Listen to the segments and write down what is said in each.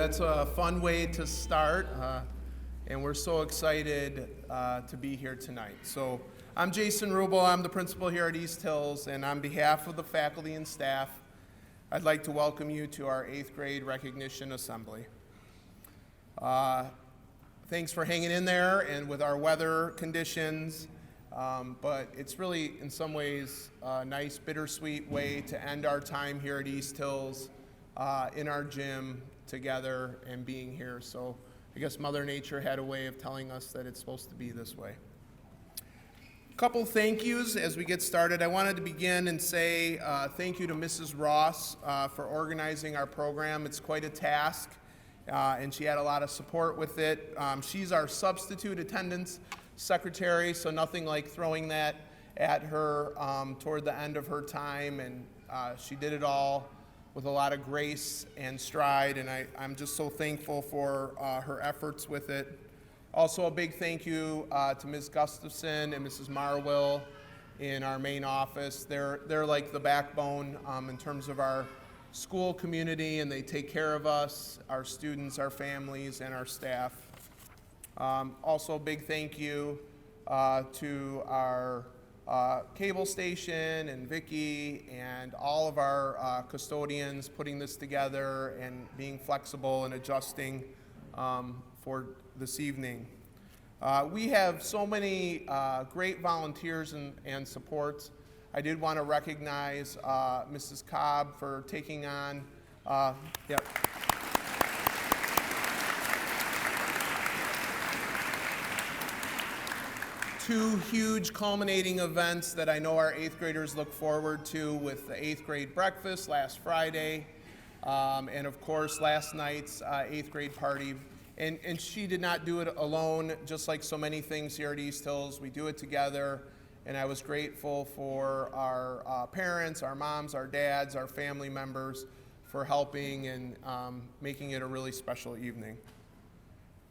that's a fun way to start, and we're so excited to be here tonight. So I'm Jason Rubel, I'm the principal here at East Hills, and on behalf of the faculty and staff, I'd like to welcome you to our 8th grade recognition assembly. Thanks for hanging in there and with our weather conditions, but it's really in some ways a nice bittersweet way to end our time here at East Hills in our gym together and being here. So I guess Mother Nature had a way of telling us that it's supposed to be this way. A couple thank yous as we get started. I wanted to begin and say thank you to Mrs. Ross for organizing our program. It's quite a task, and she had a lot of support with it. She's our substitute attendance secretary, so nothing like throwing that at her toward the end of her time, and she did it all with a lot of grace and stride, and I'm just so thankful for her efforts with it. Also a big thank you to Ms. Gustafson and Mrs. Marwill in our main office. They're like the backbone in terms of our school community, and they take care of us, our students, our families, and our staff. Also a big thank you to our cable station and Vicki and all of our custodians putting this together and being flexible and adjusting for this evening. We have so many great volunteers and supports. I did want to recognize Mrs. Cobb for taking on, two huge culminating events that I know our 8th graders look forward to, with the 8th grade breakfast last Friday, and of course last night's 8th grade party. And she did not do it alone, just like so many things here at East Hills. We do it together, and I was grateful for our parents, our moms, our dads, our family members for helping and making it a really special evening.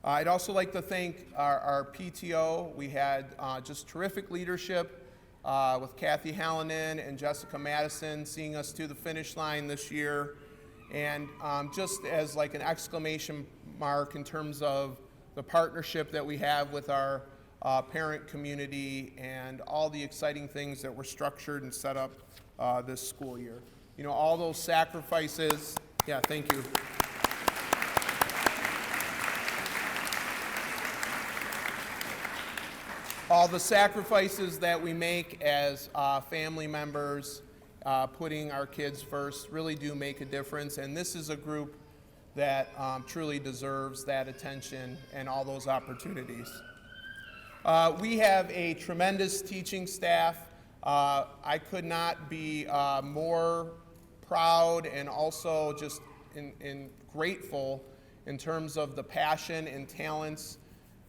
I'd also like to thank our PTO. We had just terrific leadership with Kathy Hallinan and Jessica Madison seeing us to the finish line this year. And just as like an exclamation mark in terms of the partnership that we have with our parent community and all the exciting things that were structured and set up this school year. You know, all those sacrifices, thank you. All the sacrifices that we make as family members, putting our kids first, really do make a difference. And this is a group that truly deserves that attention and all those opportunities. We have a tremendous teaching staff. I could not be more proud and also just grateful in terms of the passion and talents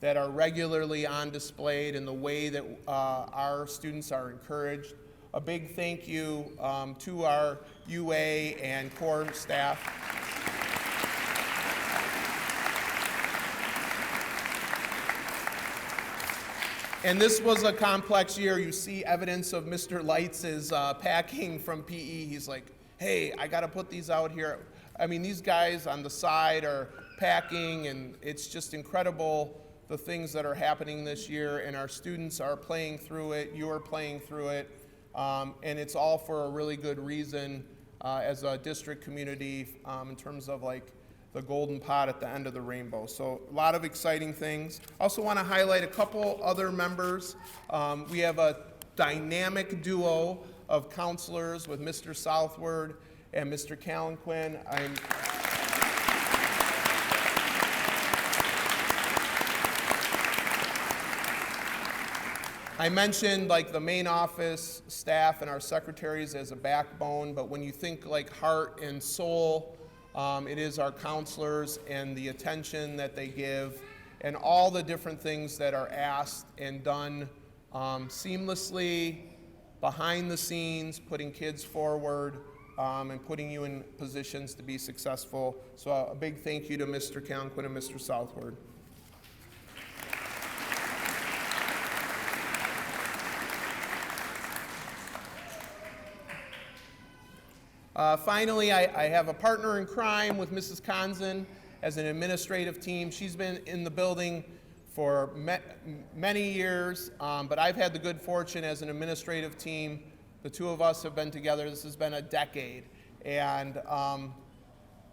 that are regularly on display and the way that our students are encouraged. A big thank you to our UA and core staff. And this was a complex year. You see evidence of Mr. Lights' packing from PE. He's like, hey, I gotta put these out here. I mean, these guys on the side are packing, and it's just incredible the things that are happening this year, and our students are playing through it, you are playing through it, and it's all for a really good reason as a district community in terms of like the golden pot at the end of the rainbow. So a lot of exciting things. Also want to highlight a couple other members. We have a dynamic duo of counselors with Mr. Southward and Mr. Callenquin. I mentioned like the main office staff and our secretaries as a backbone, but when you think like heart and soul, it is our counselors and the attention that they give and all the different things that are asked and done seamlessly behind the scenes, putting kids forward and putting you in positions to be successful. So a big thank you to Mr. Callenquin and Mr. Southward. Finally, I have a partner in crime with Mrs. Conzen as an administrative team. She's been in the building for many years, but I've had the good fortune as an administrative team. The two of us have been together. This has been a decade. And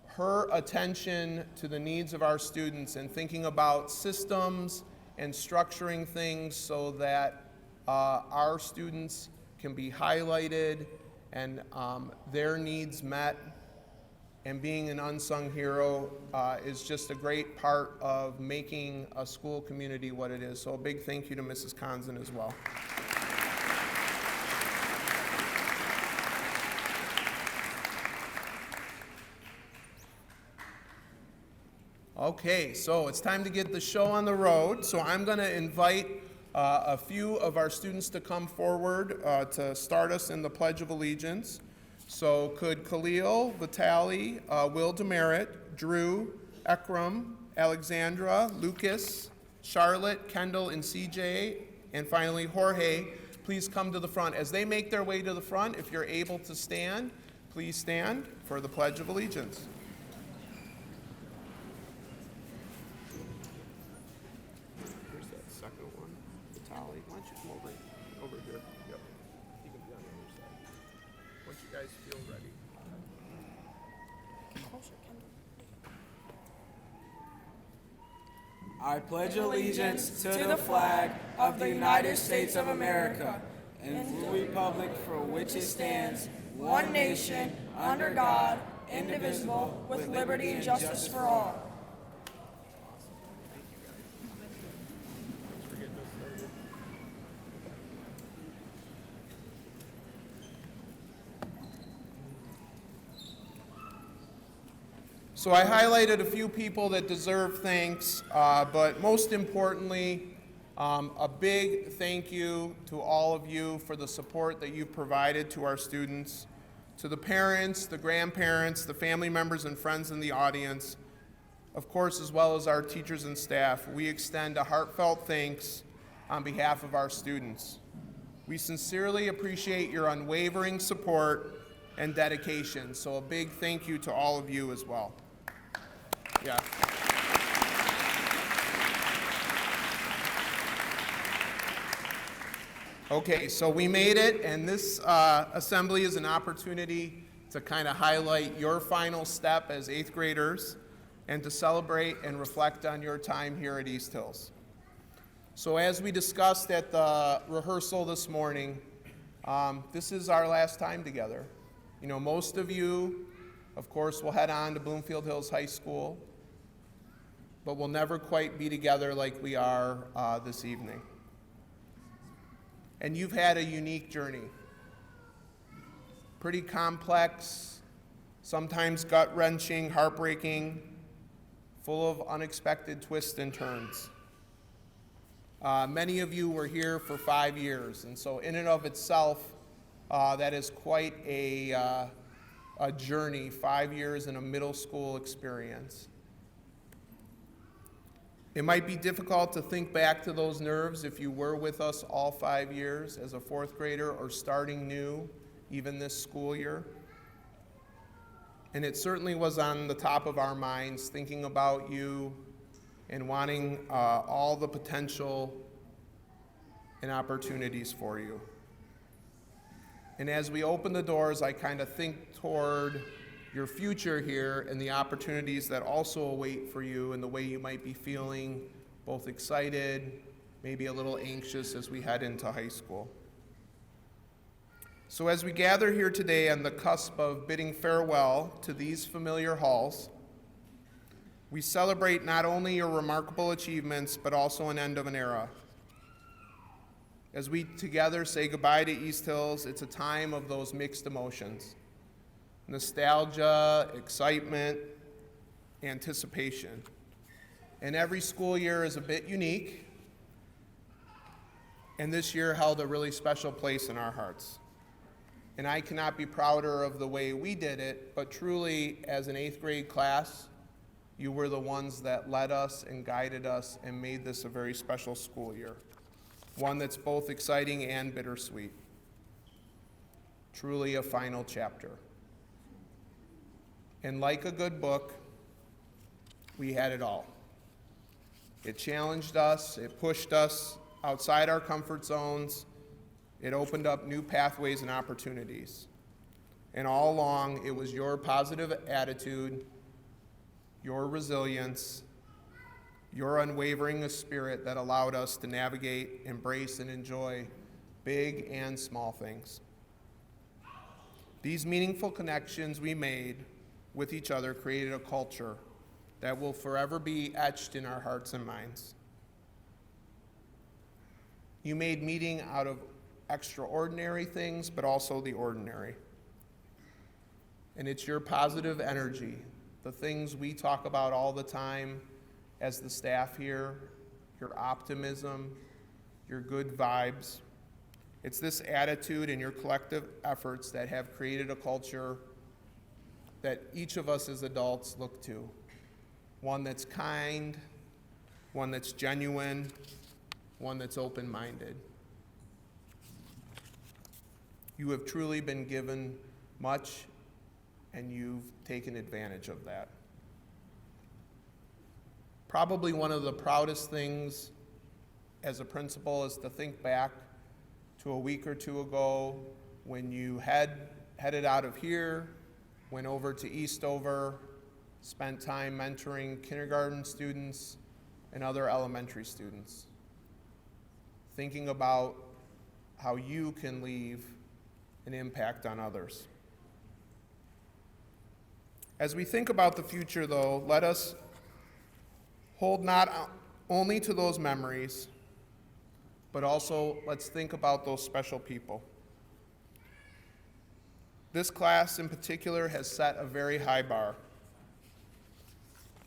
her attention to the needs of our students and thinking about systems and structuring things so that our students can be highlighted and their needs met, and being an unsung hero is just a great part of making a school community what it is. So a big thank you to Mrs. Conzen as well. Okay, so it's time to get the show on the road. So I'm going to invite a few of our students to come forward to start us in the Pledge of Allegiance. So could Khalil, Vitali, Will Demerit, Drew, Ekram, Alexandra, Lucas, Charlotte, Kendall, and CJ, and finally Jorge, please come to the front. As they make their way to the front, if you're able to stand, please stand for the Pledge of Allegiance. I pledge allegiance to the flag of the United States of America and the republic for which it stands, one nation, under God, indivisible, with liberty and justice for all. So I highlighted a few people that deserve thanks, but most importantly, a big thank you to all of you for the support that you've provided to our students, to the parents, the grandparents, the family members and friends in the audience, of course, as well as our teachers and staff. We extend a heartfelt thanks on behalf of our students. We sincerely appreciate your unwavering support and dedication, so a big thank you to all of you as well. Yeah. Okay, so we made it, and this assembly is an opportunity to kind of highlight your final step as 8th graders and to celebrate and reflect on your time here at East Hills. So as we discussed at the rehearsal this morning, this is our last time together. You know, most of you, of course, will head on to Bloomfield Hills High School, but we'll never quite be together like we are this evening. And you've had a unique journey. Pretty complex, sometimes gut-wrenching, heartbreaking, full of unexpected twists and turns. Many of you were here for 5 years, and so in and of itself, that is quite a journey, 5 years in a middle school experience. It might be difficult to think back to those nerves if you were with us all 5 years as a 4th grader or starting new, even this school year. And it certainly was on the top of our minds, thinking about you and wanting all the potential and opportunities for you. And as we open the doors, I kind of think toward your future here and the opportunities that also await for you and the way you might be feeling, both excited, maybe a little anxious as we head into high school. So as we gather here today on the cusp of bidding farewell to these familiar halls, we celebrate not only your remarkable achievements, but also an end of an era. As we together say goodbye to East Hills, it's a time of those mixed emotions. Nostalgia, excitement, anticipation. And every school year is a bit unique, and this year held a really special place in our hearts. And I cannot be prouder of the way we did it, but truly, as an 8th grade class, you were the ones that led us and guided us and made this a very special school year. One that's both exciting and bittersweet. Truly a final chapter. And like a good book, we had it all. It challenged us, it pushed us outside our comfort zones, it opened up new pathways and opportunities. And all along, it was your positive attitude, your resilience, your unwavering spirit that allowed us to navigate, embrace, and enjoy big and small things. These meaningful connections we made with each other created a culture that will forever be etched in our hearts and minds. You made meeting out of extraordinary things, but also the ordinary. And it's your positive energy, the things we talk about all the time as the staff here, your optimism, your good vibes. It's this attitude and your collective efforts that have created a culture that each of us as adults look to. One that's kind, one that's genuine, one that's open-minded. You have truly been given much, and you've taken advantage of that. Probably one of the proudest things as a principal is to think back to a week or two ago when you headed out of here, went over to Eastover, spent time mentoring kindergarten students and other elementary students, thinking about how you can leave an impact on others. As we think about the future, though, let us hold not only to those memories, but also let's think about those special people. This class in particular has set a very high bar,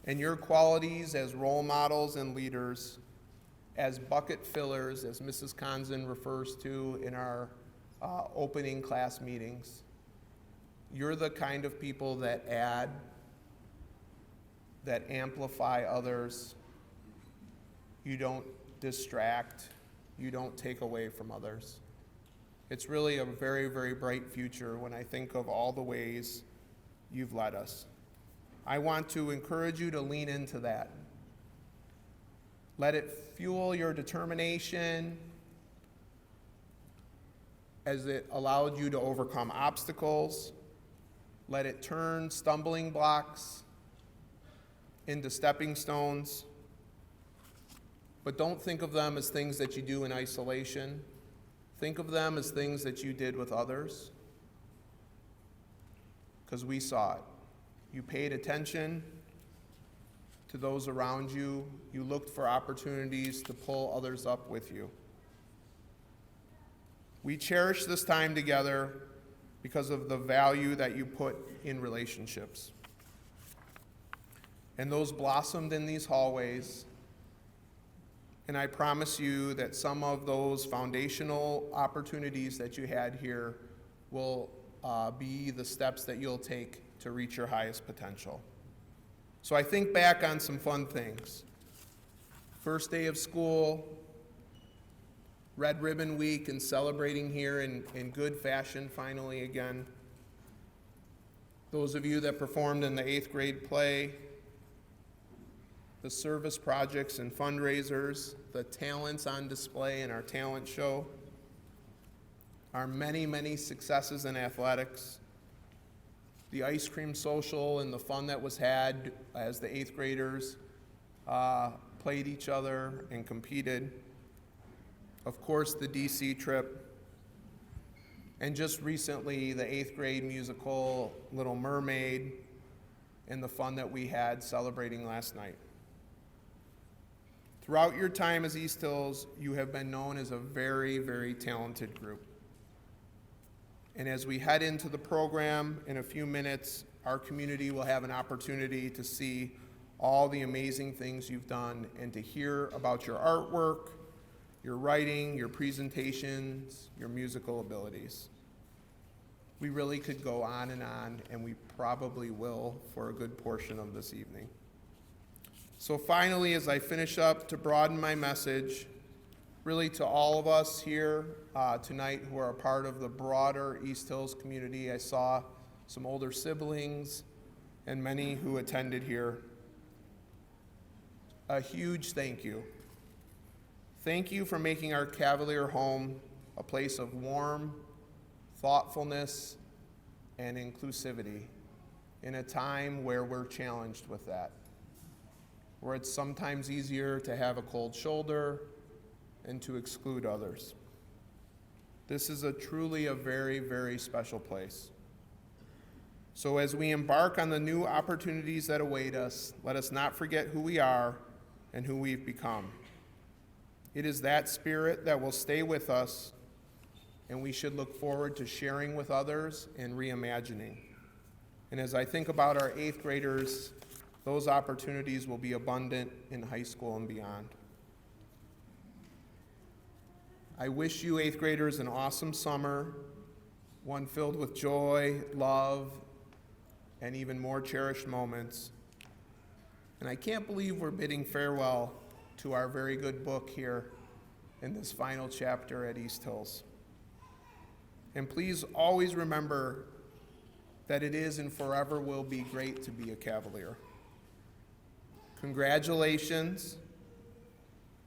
and your qualities as role models and leaders, as bucket fillers, as Mrs. Conzen refers to in our opening class meetings, you're the kind of people that add, that amplify others. You don't distract. You don't take away from others. It's really a very, very bright future when I think of all the ways you've led us. I want to encourage you to lean into that. Let it fuel your determination as it allowed you to overcome obstacles. Let it turn stumbling blocks into stepping stones. But don't think of them as things that you do in isolation. Think of them as things that you did with others, because we saw it. You paid attention to those around you. You looked for opportunities to pull others up with you. We cherish this time together because of the value that you put in relationships. And those blossomed in these hallways. And I promise you that some of those foundational opportunities that you had here will be the steps that you'll take to reach your highest potential. So I think back on some fun things. First day of school, Red Ribbon Week, and celebrating here in good fashion finally again. Those of you that performed in the 8th grade play, the service projects and fundraisers, the talents on display in our talent show, our many, many successes in athletics, the ice cream social and the fun that was had as the 8th graders played each other and competed. Of course, the DC trip, and just recently the 8th grade musical Little Mermaid and the fun that we had celebrating last night. Throughout your time as East Hills, you have been known as a very, very talented group. And as we head into the program in a few minutes, our community will have an opportunity to see all the amazing things you've done and to hear about your artwork, your writing, your presentations, your musical abilities. We really could go on, and we probably will for a good portion of this evening. So finally, as I finish up, to broaden my message, really to all of us here tonight who are a part of the broader East Hills community. I saw some older siblings and many who attended here. a huge thank you. Thank you for making our Cavalier home a place of warmth, thoughtfulness, and inclusivity in a time where we're challenged with that, where it's sometimes easier to have a cold shoulder and to exclude others. This is truly a very, very special place. So as we embark on the new opportunities that await us, let us not forget who we are and who we've become. It is that spirit that will stay with us, and we should look forward to sharing with others and reimagining. And as I think about our 8th graders, those opportunities will be abundant in high school and beyond. I wish you 8th graders an awesome summer, one filled with joy, love, and even more cherished moments. And I can't believe we're bidding farewell to our very good book here in this final chapter at East Hills. And please always remember that it is and forever will be great to be a Cavalier. Congratulations.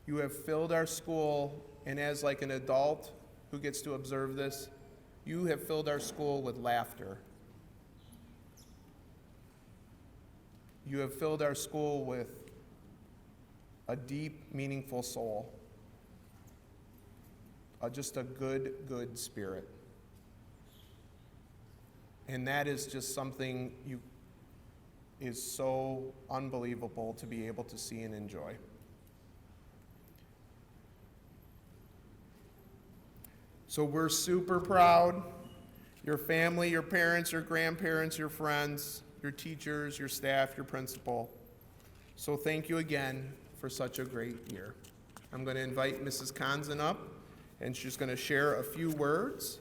You have filled our school, and as like an adult who gets to observe this, you have filled our school with laughter. You have filled our school with a deep, meaningful soul, just a good spirit. And that is just something is so unbelievable to be able to see and enjoy. So we're super proud. Your family, your parents, your grandparents, your friends, your teachers, your staff, your principal. So thank you again for such a great year. I'm going to invite Mrs. Conzen up, and she's going to share a few words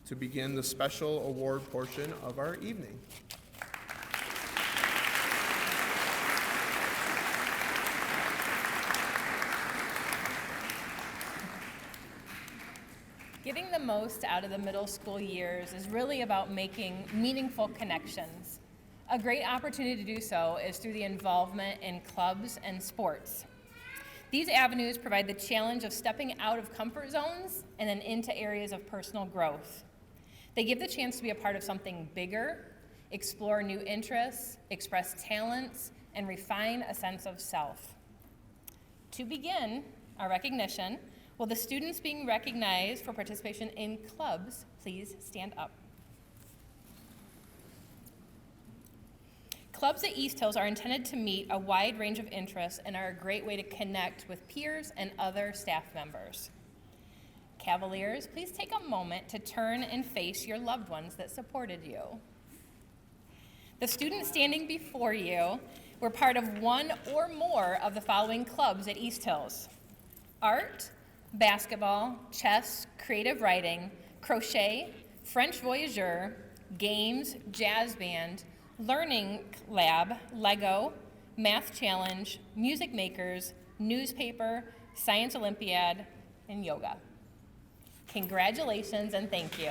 to begin the special award portion of our evening. Getting the most out of the middle school years is really about making meaningful connections. A great opportunity to do so is through the involvement in clubs and sports. These avenues provide the challenge of stepping out of comfort zones and then into areas of personal growth. They give the chance to be a part of something bigger, explore new interests, express talents, and refine a sense of self. To begin our recognition, will the students being recognized for participation in clubs please stand up? Clubs at East Hills are intended to meet a wide range of interests and are a great way to connect with peers and other staff members. Cavaliers, please take a moment to turn and face your loved ones that supported you. The students standing before you were part of one or more of the following clubs at East Hills: art, basketball, chess, creative writing, crochet, French voyageur, games, jazz band, learning lab, Lego, math challenge, music makers, newspaper, science Olympiad, and yoga. Congratulations and thank you.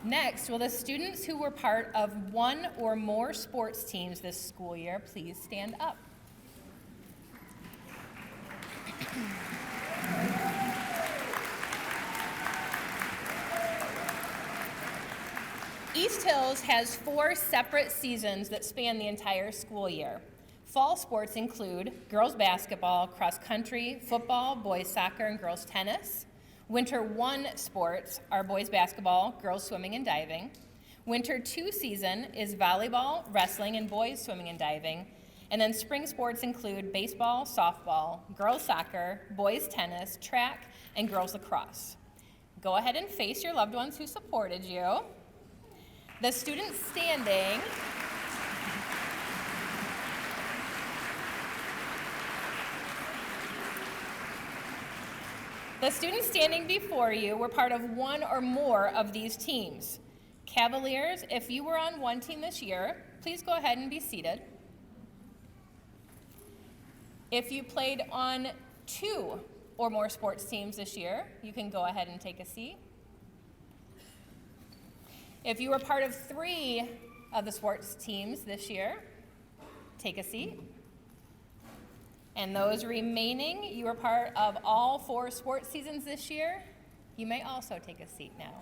Next, will the students who were part of one or more sports teams this school year please stand up? East Hills has 4 separate seasons that span the entire school year. Fall sports include girls basketball, cross country, football, boys soccer, and girls tennis. Winter 1 sports are boys basketball, girls swimming and diving. Winter 2 season is volleyball, wrestling, and boys swimming and diving. And then spring sports include baseball, softball, girls soccer, boys tennis, track, and girls lacrosse. Go ahead and face your loved ones who supported you. The students standing before you were part of one or more of these teams. Cavaliers, if you were on one team this year, please go ahead and be seated. If you played on 2 or more sports teams this year, you can go ahead and take a seat. If you were part of 3 of the sports teams this year, take a seat. And those remaining, you were part of all 4 sports seasons this year, you may also take a seat now.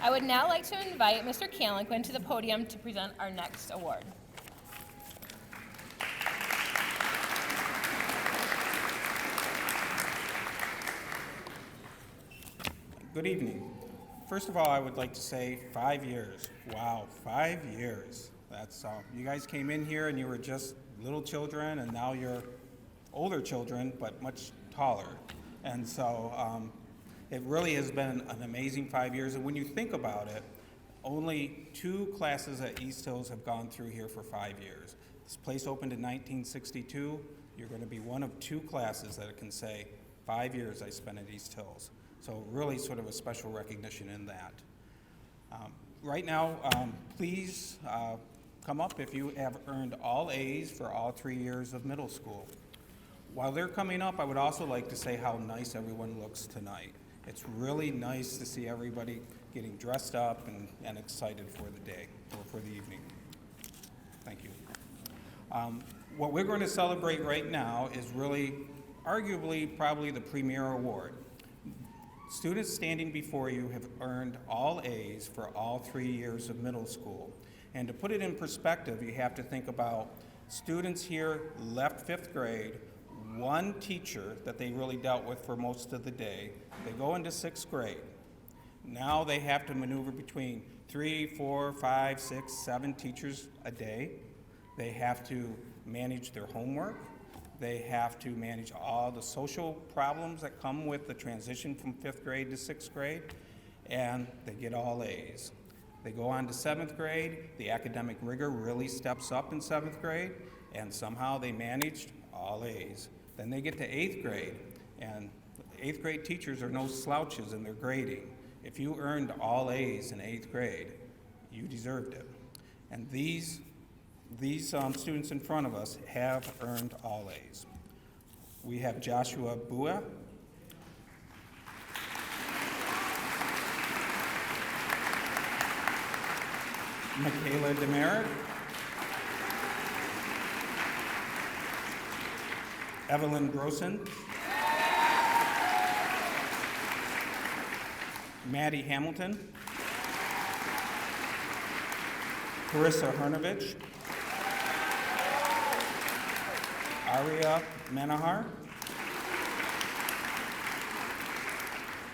I would now like to invite Mr. Calanquin to the podium to present our next award. Good evening. First of all, I would like to say 5 years. Wow, 5 years. That's you guys came in here and you were just little children, and now you're older children, but much taller. And so it really has been an amazing 5 years. And when you think about it, only 2 classes at East Hills have gone through here for 5 years. This place opened in 1962. You're going to be one of 2 classes that can say 5 years I spent at East Hills. So really sort of a special recognition in that. Right now, please come up if you have earned all A's for all 3 years of middle school. While they're coming up, I would also like to say how nice everyone looks tonight. It's really nice to see everybody getting dressed up and excited for the day, or for the evening. Thank you. What we're going to celebrate right now is really, arguably, probably the premier award. Students standing before you have earned all A's for all 3 years of middle school. And to put it in perspective, you have to think about students here left 5th grade, 1 teacher that they really dealt with for most of the day. They go into 6th grade. Now they have to maneuver between 3, 4, 5, 6, 7 teachers a day. They have to manage their homework. They have to manage all the social problems that come with the transition from 5th grade to 6th grade, and they get all A's. They go on to 7th grade. The academic rigor really steps up in 7th grade, and somehow they managed all A's. Then they get to 8th grade, and 8th grade teachers are no slouches in their grading. If you earned all A's in 8th grade, you deserved it. And these students in front of us have earned all A's. We have Joshua Bua, Michaela Demerit, Evelyn Grossen, Maddie Hamilton, Carissa Hernovich, Aria Manahar,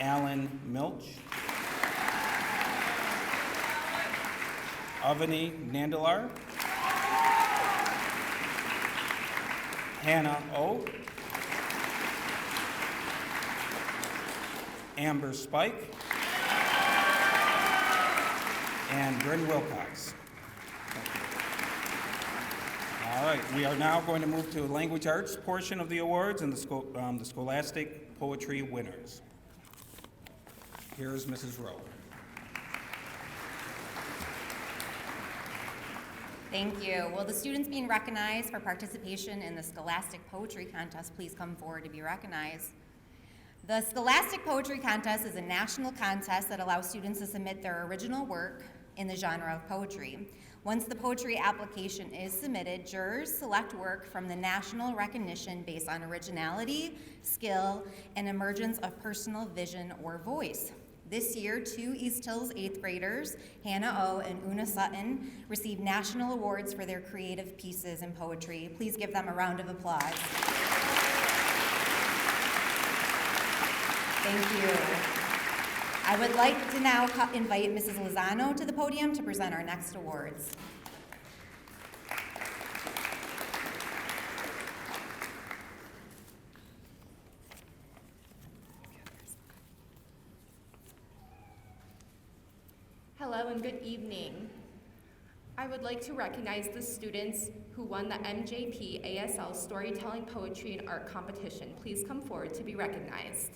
Alan Milch, Avani Nandalar, Hannah O, Amber Spike, and Bryn Wilcox. All right, we are now going to move to the language arts portion of the awards and the scholastic poetry winners. Here's Mrs. Rowe. Thank you. Will the students being recognized for participation in the Scholastic Poetry Contest please come forward to be recognized? The Scholastic Poetry Contest is a national contest that allows students to submit their original work in the genre of poetry. Once the poetry application is submitted, jurors select work from the national recognition based on originality, skill, and emergence of personal vision or voice. This year, 2 East Hills 8th graders, Hannah O. and Una Sutton, received national awards for their creative pieces in poetry. Please give them a round of applause. Thank you. I would like to now invite Mrs. Lozano to the podium to present our next awards. Hello and good evening. I would like to recognize the students who won the MJP ASL Storytelling Poetry and Art Competition. Please come forward to be recognized.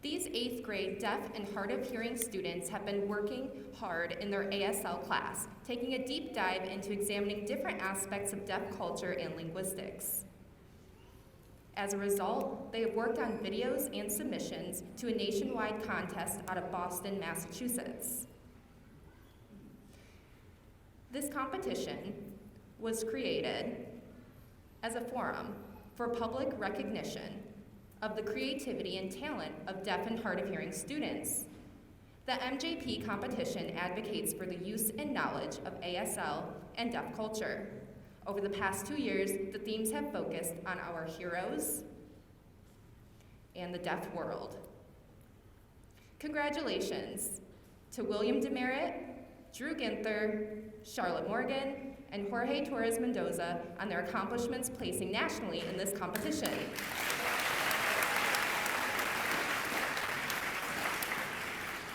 These 8th grade deaf and hard of hearing students have been working hard in their ASL class, taking a deep dive into examining different aspects of deaf culture and linguistics. As a result, they have worked on videos and submissions to a nationwide contest out of Boston, Massachusetts. This competition was created as a forum for public recognition of the creativity and talent of deaf and hard of hearing students. The MJP competition advocates for the use and knowledge of ASL and deaf culture. Over the past 2 years, the themes have focused on our heroes and the deaf world. Congratulations to William Demerit, Drew Ginther, Charlotte Morgan, and Jorge Torres Mendoza on their accomplishments placing nationally in this competition.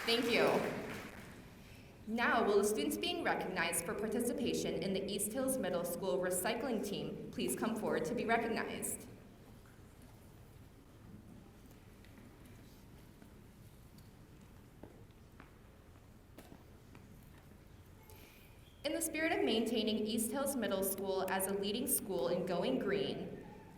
Thank you. Now, will the students being recognized for participation in the East Hills Middle School recycling team please come forward to be recognized? In the spirit of maintaining East Hills Middle School as a leading school in going green,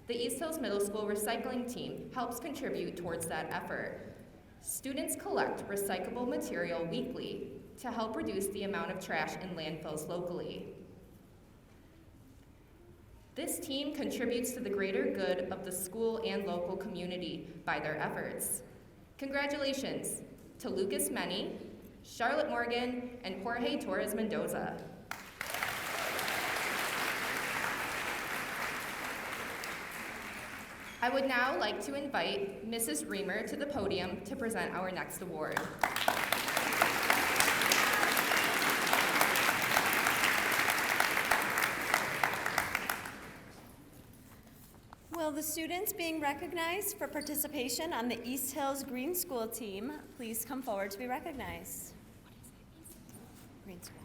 the East Hills Middle School recycling team helps contribute towards that effort. Students collect recyclable material weekly to help reduce the amount of trash in landfills locally. This team contributes to the greater good of the school and local community by their efforts. Congratulations to Lucas Meny, Charlotte Morgan, and Jorge Torres Mendoza. I would now like to invite Mrs. Reamer to the podium to present our next award. Will the students being recognized for participation on the East Hills Green School team please come forward to be recognized? Green School.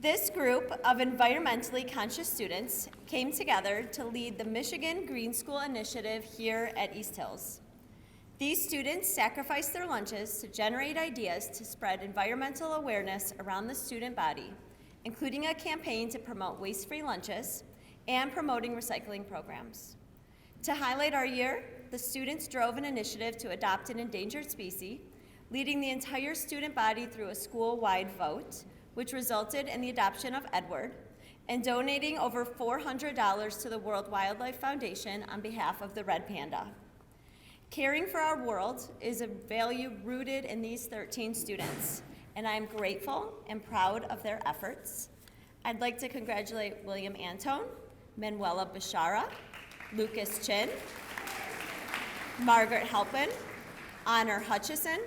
This group of environmentally conscious students came together to lead the Michigan Green School Initiative here at East Hills. These students sacrificed their lunches to generate ideas to spread environmental awareness around the student body, including a campaign to promote waste-free lunches and promoting recycling programs. To highlight our year, the students drove an initiative to adopt an endangered species, leading the entire student body through a school-wide vote, which resulted in the adoption of Edward, and donating over $400 to the World Wildlife Foundation on behalf of the red panda. Caring for our world is a value rooted in these 13 students, and I am grateful and proud of their efforts. I'd like to congratulate William Antone, Manuela Bashara, Lucas Chin, Margaret Halpin, Honor Hutchison,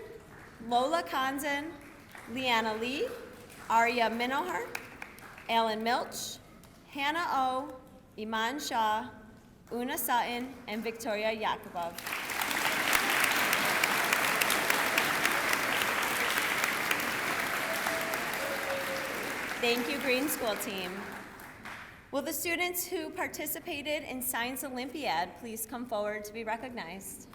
Lola Kanzan, Leanna Lee, Arya Minohar, Alan Milch, Hannah O, Iman Shah, Una Sutton, and Victoria Yakubov. Thank you, Green School team. Will the students who participated in Science Olympiad please come forward to be recognized?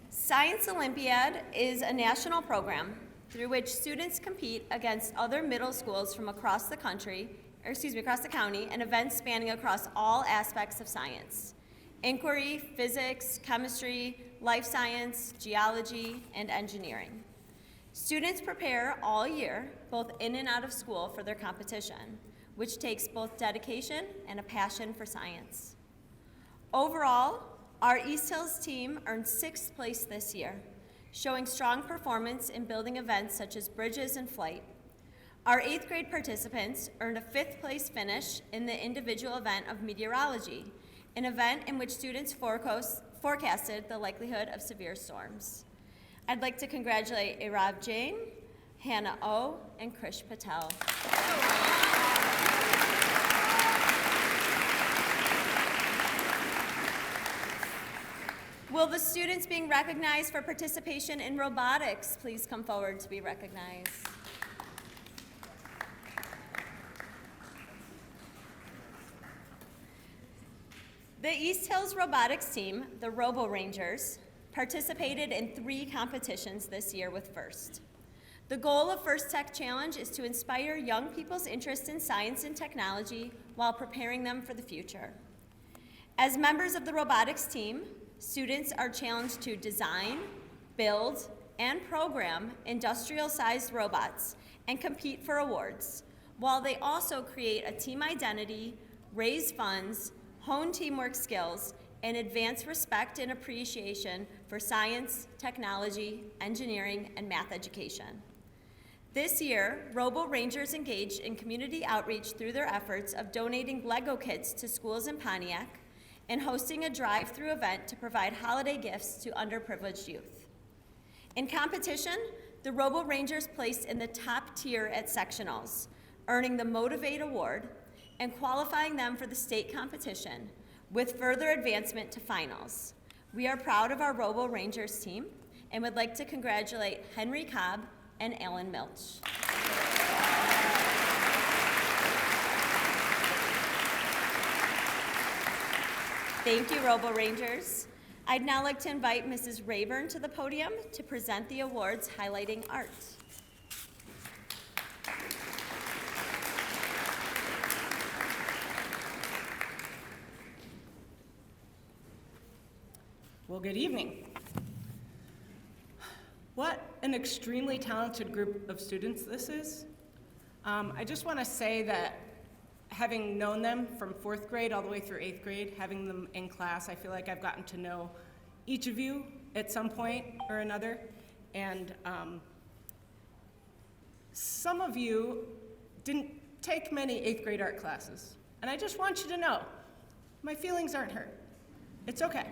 Science Olympiad is a national program through which students compete against other middle schools from across the county, in events spanning across all aspects of science: inquiry, physics, chemistry, life science, geology, and engineering. Students prepare all year, both in and out of school, for their competition, which takes both dedication and a passion for science. Overall, our East Hills team earned 6th place this year, showing strong performance in building events such as bridges and flight. Our 8th grade participants earned a 5th place finish in the individual event of meteorology, an event in which students forecasted the likelihood of severe storms. I'd like to congratulate Arab Jain, Hannah O, and Krish Patel. Will the students being recognized for participation in robotics please come forward to be recognized? The East Hills Robotics team, the Robo Rangers, participated in 3 competitions this year with FIRST. The goal of First Tech Challenge is to inspire young people's interest in science and technology while preparing them for the future. As members of the robotics team, students are challenged to design, build, and program industrial-sized robots and compete for awards, while they also create a team identity, raise funds, hone teamwork skills, and advance respect and appreciation for science, technology, engineering, and math education. This year, Robo Rangers engaged in community outreach through their efforts of donating Lego kits to schools in Pontiac and hosting a drive-through event to provide holiday gifts to underprivileged youth. In competition, the Robo Rangers placed in the top tier at sectionals, earning the Motivate Award and qualifying them for the state competition, with further advancement to finals. We are proud of our Robo Rangers team and would like to congratulate Henry Cobb and Alan Milch. Thank you, Robo Rangers. I'd now like to invite Mrs. Rayburn to the podium to present the awards highlighting art. Well, good evening. What an extremely talented group of students this is. I just want to say that having known them from 4th grade all the way through 8th grade, having them in class, I feel like I've gotten to know each of you at some point or another. And some of you didn't take many 8th grade art classes. And I just want you to know, my feelings aren't hurt. It's okay.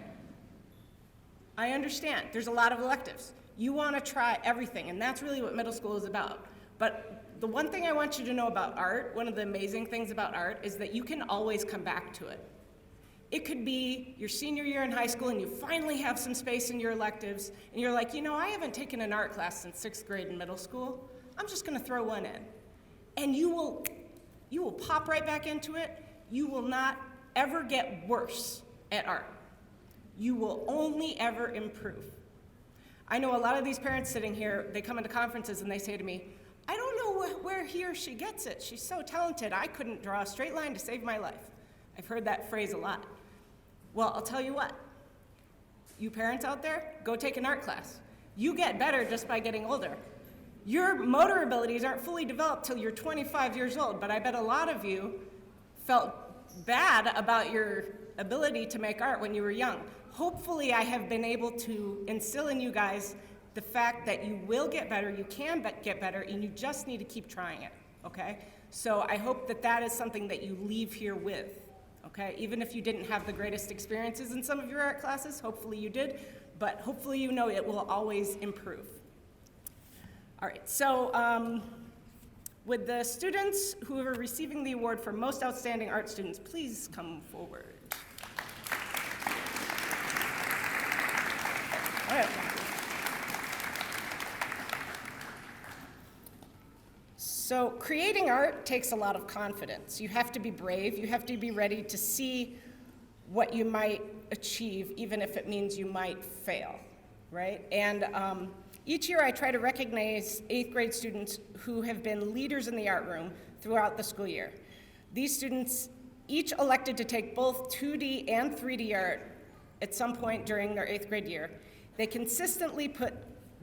I understand, there's a lot of electives. You want to try everything, and that's really what middle school is about. But the one thing I want you to know about art, one of the amazing things about art, is that you can always come back to it. It could be your senior year in high school and you finally have some space in your electives, and you're like, you know, I haven't taken an art class since 6th grade in middle school. I'm just going to throw one in. And you will pop right back into it. You will not ever get worse at art. You will only ever improve. I know a lot of these parents sitting here, they come into conferences and they say to me, I don't know where he or she gets it. She's so talented. I couldn't draw a straight line to save my life. I've heard that phrase a lot. Well, I'll tell you what. You parents out there, go take an art class. You get better just by getting older. Your motor abilities aren't fully developed till you're 25 years old, but I bet a lot of you felt bad about your ability to make art when you were young. Hopefully I have been able to instill in you guys the fact that you will get better, you can get better, and you just need to keep trying it, okay? So I hope that that is something that you leave here with, okay? Even if you didn't have the greatest experiences in some of your art classes, hopefully you did, but hopefully you know it will always improve. All right, so would the students who are receiving the award for Most Outstanding Art Students please come forward? All right. So creating art takes a lot of confidence. You have to be brave. You have to be ready to see what you might achieve, even if it means you might fail, right? And each year I try to recognize 8th grade students who have been leaders in the art room throughout the school year. These students each elected to take both 2D and 3D art at some point during their 8th grade year. They consistently put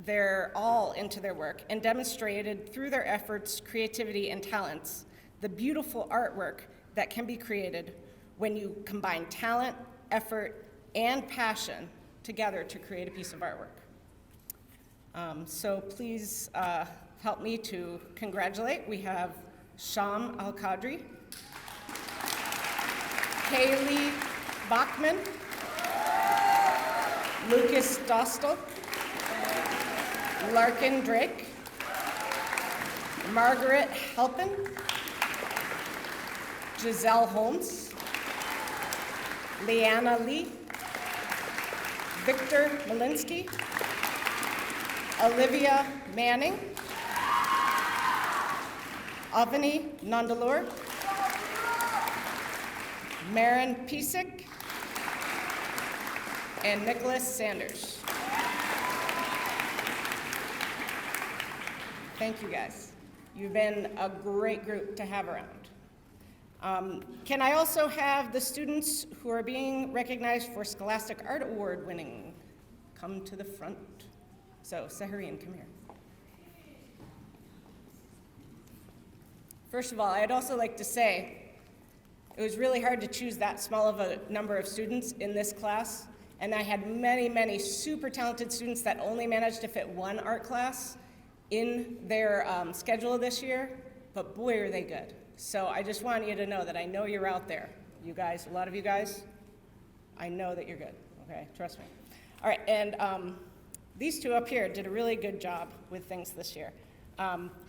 their all into their work and demonstrated through their efforts, creativity, and talents the beautiful artwork that can be created when you combine talent, effort, and passion together to create a piece of artwork. So please help me to congratulate. We have Sham Al-Qadri, Kaylee Bachman, Lucas Dostal, Larkin Drake, Margaret Halpin, Giselle Holmes, Leanna Lee, Victor Malinsky, Olivia Manning, Avani Nandalur, Marin Pisik, and Nicholas Sanders. Thank you, guys. You've been a great group to have around. Can I also have the students who are being recognized for Scholastic Art Award winning come to the front? So, Saharine, come here. First of all, I'd also like to say it was really hard to choose that small of a number of students in this class, and I had many, many super talented students that only managed to fit one art class in their schedule this year, but boy, are they good. So I just want you to know that I know you're out there. You guys, a lot of you guys, I know that you're good, okay? Trust me. All right, and these two up here did a really good job with things this year.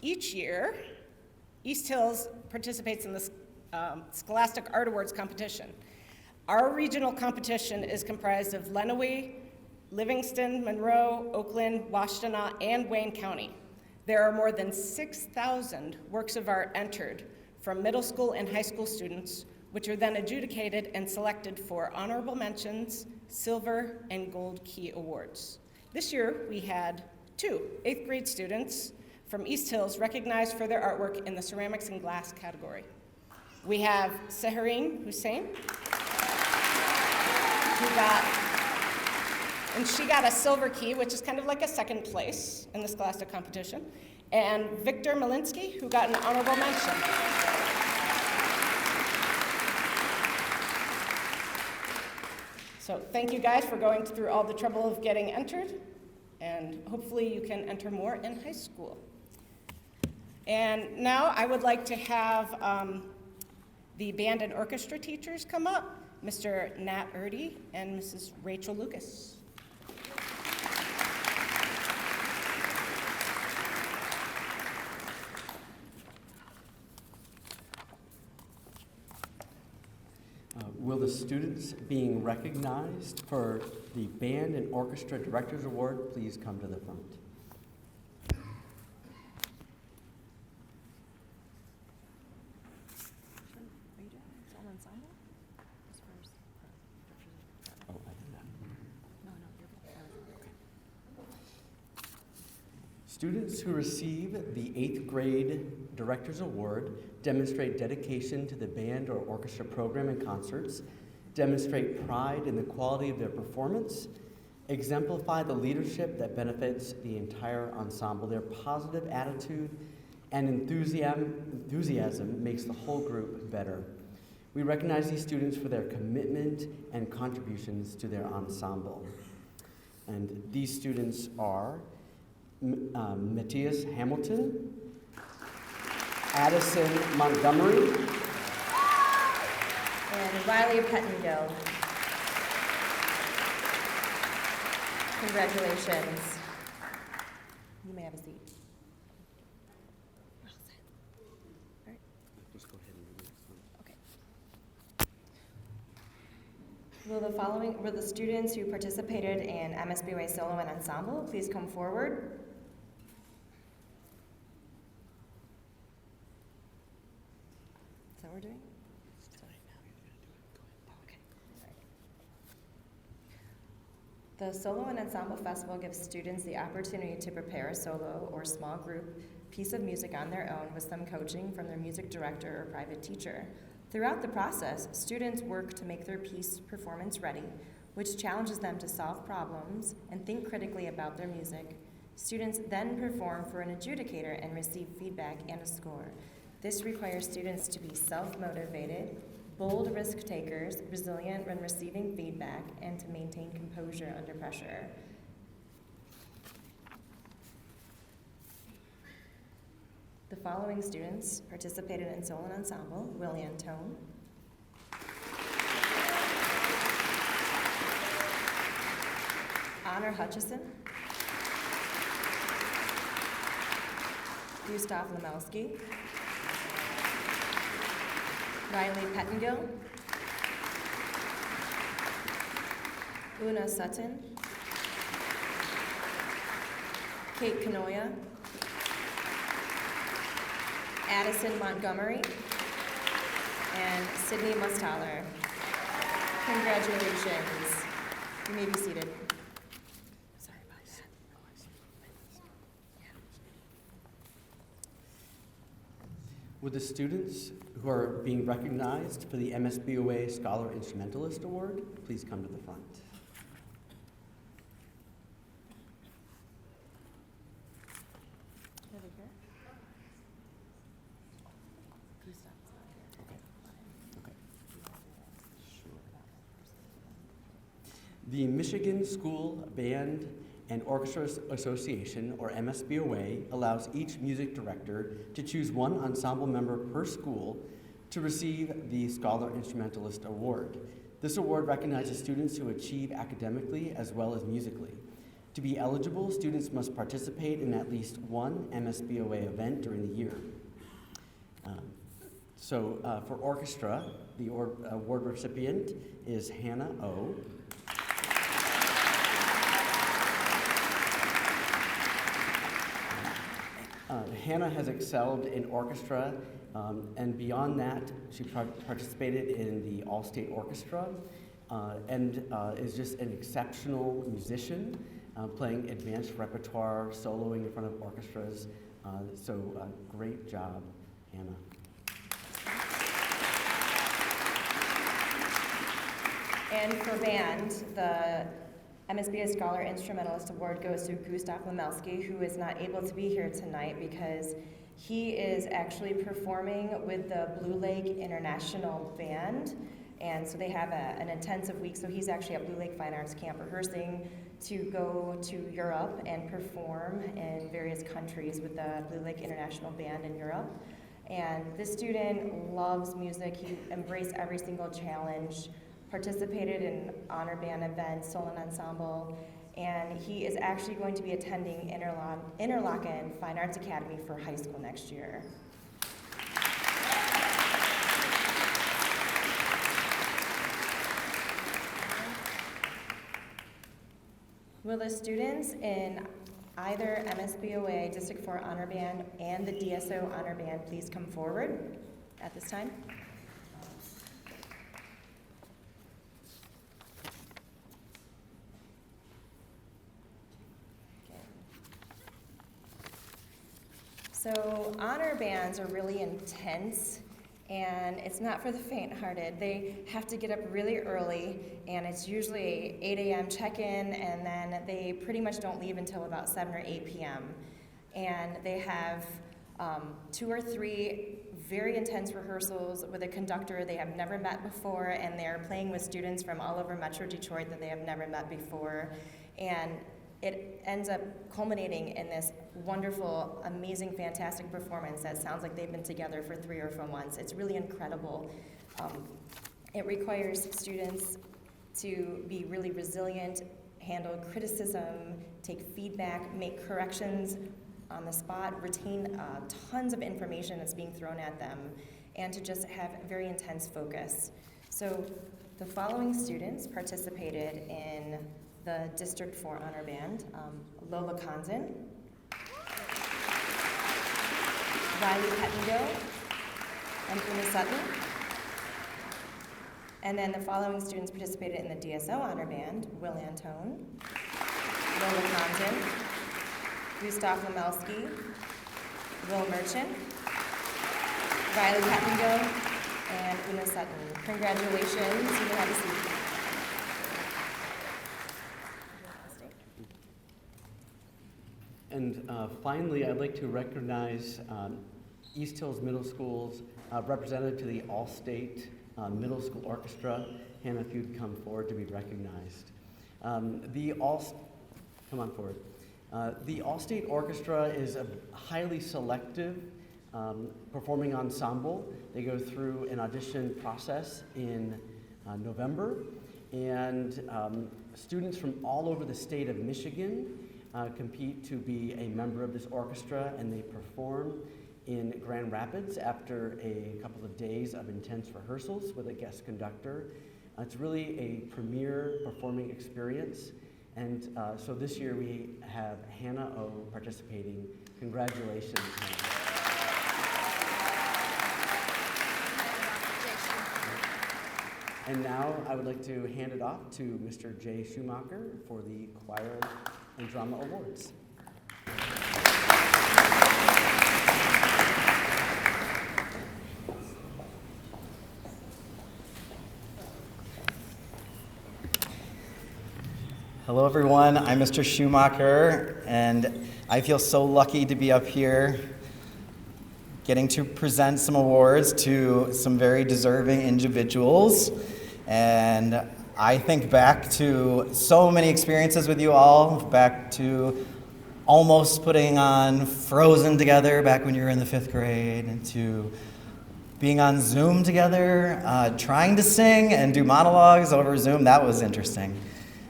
Each year, East Hills participates in the Scholastic Art Awards competition. Our regional competition is comprised of Lenawee, Livingston, Monroe, Oakland, Washtenaw, and Wayne County. There are more than 6,000 works of art entered from middle school and high school students, which are then adjudicated and selected for honorable mentions, silver, and gold key awards. This year, we had 2 8th grade students from East Hills recognized for their artwork in the ceramics and glass category. We have Saharine Hussein, she got a silver key, which is kind of like a second place in the Scholastic competition, and Victor Malinsky, who got an honorable mention. So thank you guys for going through all the trouble of getting entered, and hopefully you can enter more in high school. And now I would like to have the band and orchestra teachers come up, Mr. Nat Erdy and Mrs. Rachel Lucas. Will the students being recognized for the Band and Orchestra Directors Award please come to the front? Students who receive the 8th grade Director's Award demonstrate dedication to the band or orchestra program and concerts, demonstrate pride in the quality of their performance, exemplify the leadership that benefits the entire ensemble. Their positive attitude and enthusiasm makes the whole group better. We recognize these students for their commitment and contributions to their ensemble. And these students are Matthias Hamilton, Addison Montgomery, And Riley Pettengill. Congratulations. You may have a seat. just go ahead and do the next one. Okay. Will the students who participated in MSBY Solo and Ensemble please come forward? Is that what we're doing? The Solo and Ensemble Festival gives students the opportunity to prepare a solo or small group piece of music on their own with some coaching from their music director or private teacher. Throughout the process, students work to make their piece performance ready, which challenges them to solve problems and think critically about their music. Students then perform for an adjudicator and receive feedback and a score. This requires students to be self-motivated, bold risk takers, resilient when receiving feedback, and to maintain composure under pressure. The following students participated in Solo and Ensemble: Will Antone, Honor Hutchison, Gustav Lemelski, Riley Pettengill, Una Sutton, Kate Canoia, Addison Montgomery, and Sydney Mustaller. Congratulations. You may be seated. Would the students who are being recognized for the MSBOA Scholar Instrumentalist Award please come to the front? The Michigan School Band and Orchestra Association, or MSBOA, allows each music director to choose one ensemble member per school to receive the Scholar Instrumentalist Award. This award recognizes students who achieve academically as well as musically. To be eligible, students must participate in at least one MSBOA event during the year. For orchestra, the award recipient is Hannah O. Hannah has excelled in orchestra, and beyond that, she participated in the All-State Orchestra and is just an exceptional musician, playing advanced repertoire, soloing in front of orchestras. Great job, Hannah. And for band, the MSBA Scholar Instrumentalist Award goes to Gustav Lemelski, who is not able to be here tonight because he is actually performing with the Blue Lake International Band. And so they have an intensive week. So he's actually at Blue Lake Fine Arts Camp rehearsing to go to Europe and perform in various countries with the Blue Lake International Band in Europe. And this student loves music. He embraced every single challenge, participated in honor band events, solo ensemble, and he is actually going to be attending Interlochen Fine Arts Academy for high school next year. Will the students in either MSBOA District 4 Honor Band and the DSO Honor Band please come forward at this time? So honor bands are really intense, and it's not for the faint-hearted. They have to get up really early, and it's usually 8 a.m. check-in, and then they pretty much don't leave until about 7 or 8 p.m. And they have 2 or 3 very intense rehearsals with a conductor they have never met before, and they're playing with students from all over Metro Detroit that they have never met before. And it ends up culminating in this wonderful, amazing, fantastic performance that sounds like they've been together for 3 or 4 months. It's really incredible. It requires students to be really resilient, handle criticism, take feedback, make corrections on the spot, retain tons of information that's being thrown at them, and to just have very intense focus. So the following students participated in the District 4 Honor Band: Lola Konzen, Riley Pettengill, and Una Sutton. And then the following students participated in the DSO Honor Band: Will Antone, Lola Konzen, Gustav Lemelski, Will Merchant, Riley Pettengill, and Una Sutton. Congratulations, you may have a seat. And finally, I'd like to recognize East Hills Middle School's representative to the All-State Middle School Orchestra. Hannah, if you'd come forward to be recognized. Come on forward. The All-State Orchestra is a highly selective performing ensemble. They go through an audition process in November, and students from all over the state of Michigan compete to be a member of this orchestra, and they perform in Grand Rapids after a couple of days of intense rehearsals with a guest conductor. It's really a premier performing experience, and so this year we have Hannah O participating. Congratulations, Hannah. And now I would like to hand it off to Mr. Jay Schumacher for the Choir and Drama Awards. Hello everyone, I'm Mr. Schumacher, and I feel so lucky to be up here getting to present some awards to some very deserving individuals. And I think back to so many experiences with you all, back to almost putting on Frozen together back when you were in the 5th grade, and to being on Zoom together, trying to sing and do monologues over Zoom. That was interesting.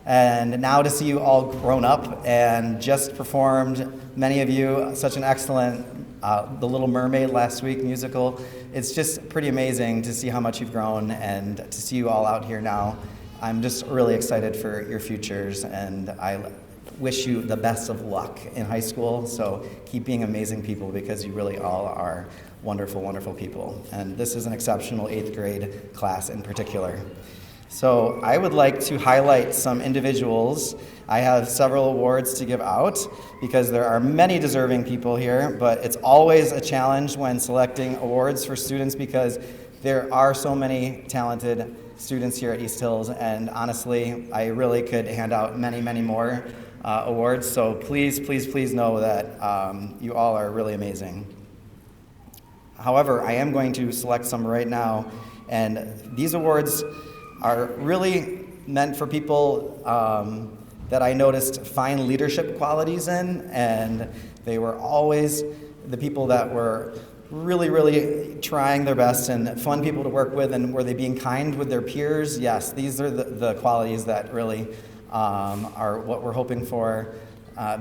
And now to see you all grown up and just performed, many of you, such an excellent The Little Mermaid last week musical. It's just pretty amazing to see how much you've grown and to see you all out here now. I'm just really excited for your futures, and I wish you the best of luck in high school. So keep being amazing people, because you really all are wonderful, wonderful people. And this is an exceptional 8th grade class in particular. So I would like to highlight some individuals. I have several awards to give out because there are many deserving people here, but it's always a challenge when selecting awards for students because there are so many talented students here at East Hills, and honestly, I really could hand out many, many more awards. So please, please, please know that you all are really amazing. However, I am going to select some right now, and these awards are really meant for people that I noticed fine leadership qualities in, and they were always the people that were really, really trying their best and fun people to work with, and were they being kind with their peers? Yes, these are the qualities that really are what we're hoping for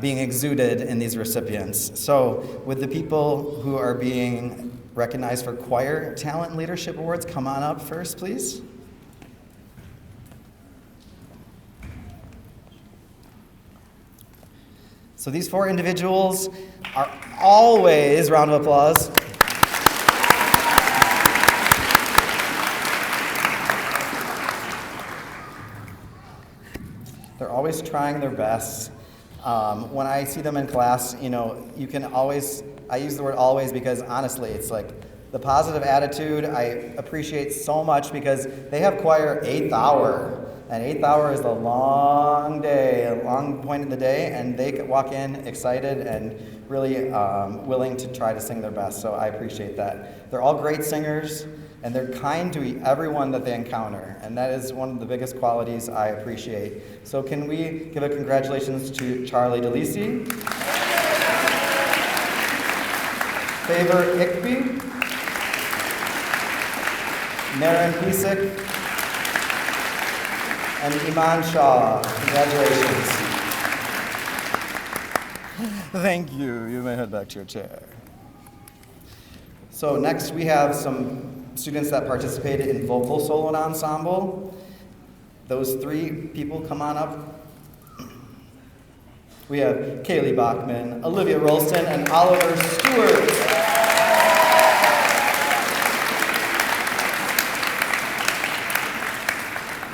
being exuded in these recipients. So with the people who are being recognized for Choir Talent and Leadership Awards, come on up first, please. So these 4 individuals are always, round of applause, they're always trying their best. When I see them in class, you can always, I use the word always because honestly, it's like the positive attitude I appreciate so much, because they have choir 8th hour. And 8th hour is a long day, a long point in the day, and they walk in excited and really willing to try to sing their best, so I appreciate that. They're all great singers, and they're kind to everyone that they encounter, and that is one of the biggest qualities I appreciate. So can we give a congratulations to Charlie DeLisi, Favor Ickby, Naren Pisik, and Iman Shah. Congratulations. Thank you. You may head back to your chair. So next we have some students that participated in vocal solo and ensemble. Those 3 people, come on up. We have Kaylee Bachman, Olivia Rolston, and Oliver Stewart.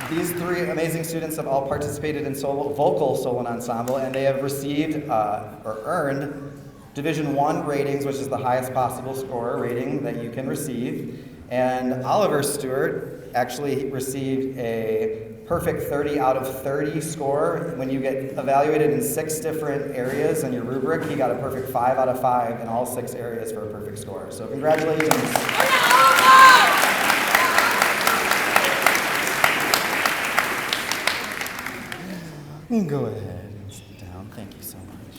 These 3 amazing students have all participated in vocal solo and ensemble, and they have received or earned Division I ratings, which is the highest possible score rating that you can receive. And Oliver Stewart actually received a perfect 30 out of 30 score. When you get evaluated in 6 different areas in your rubric, he got a perfect 5 out of 5 in all 6 areas for a perfect score. So congratulations. Go ahead and sit down. Thank you so much.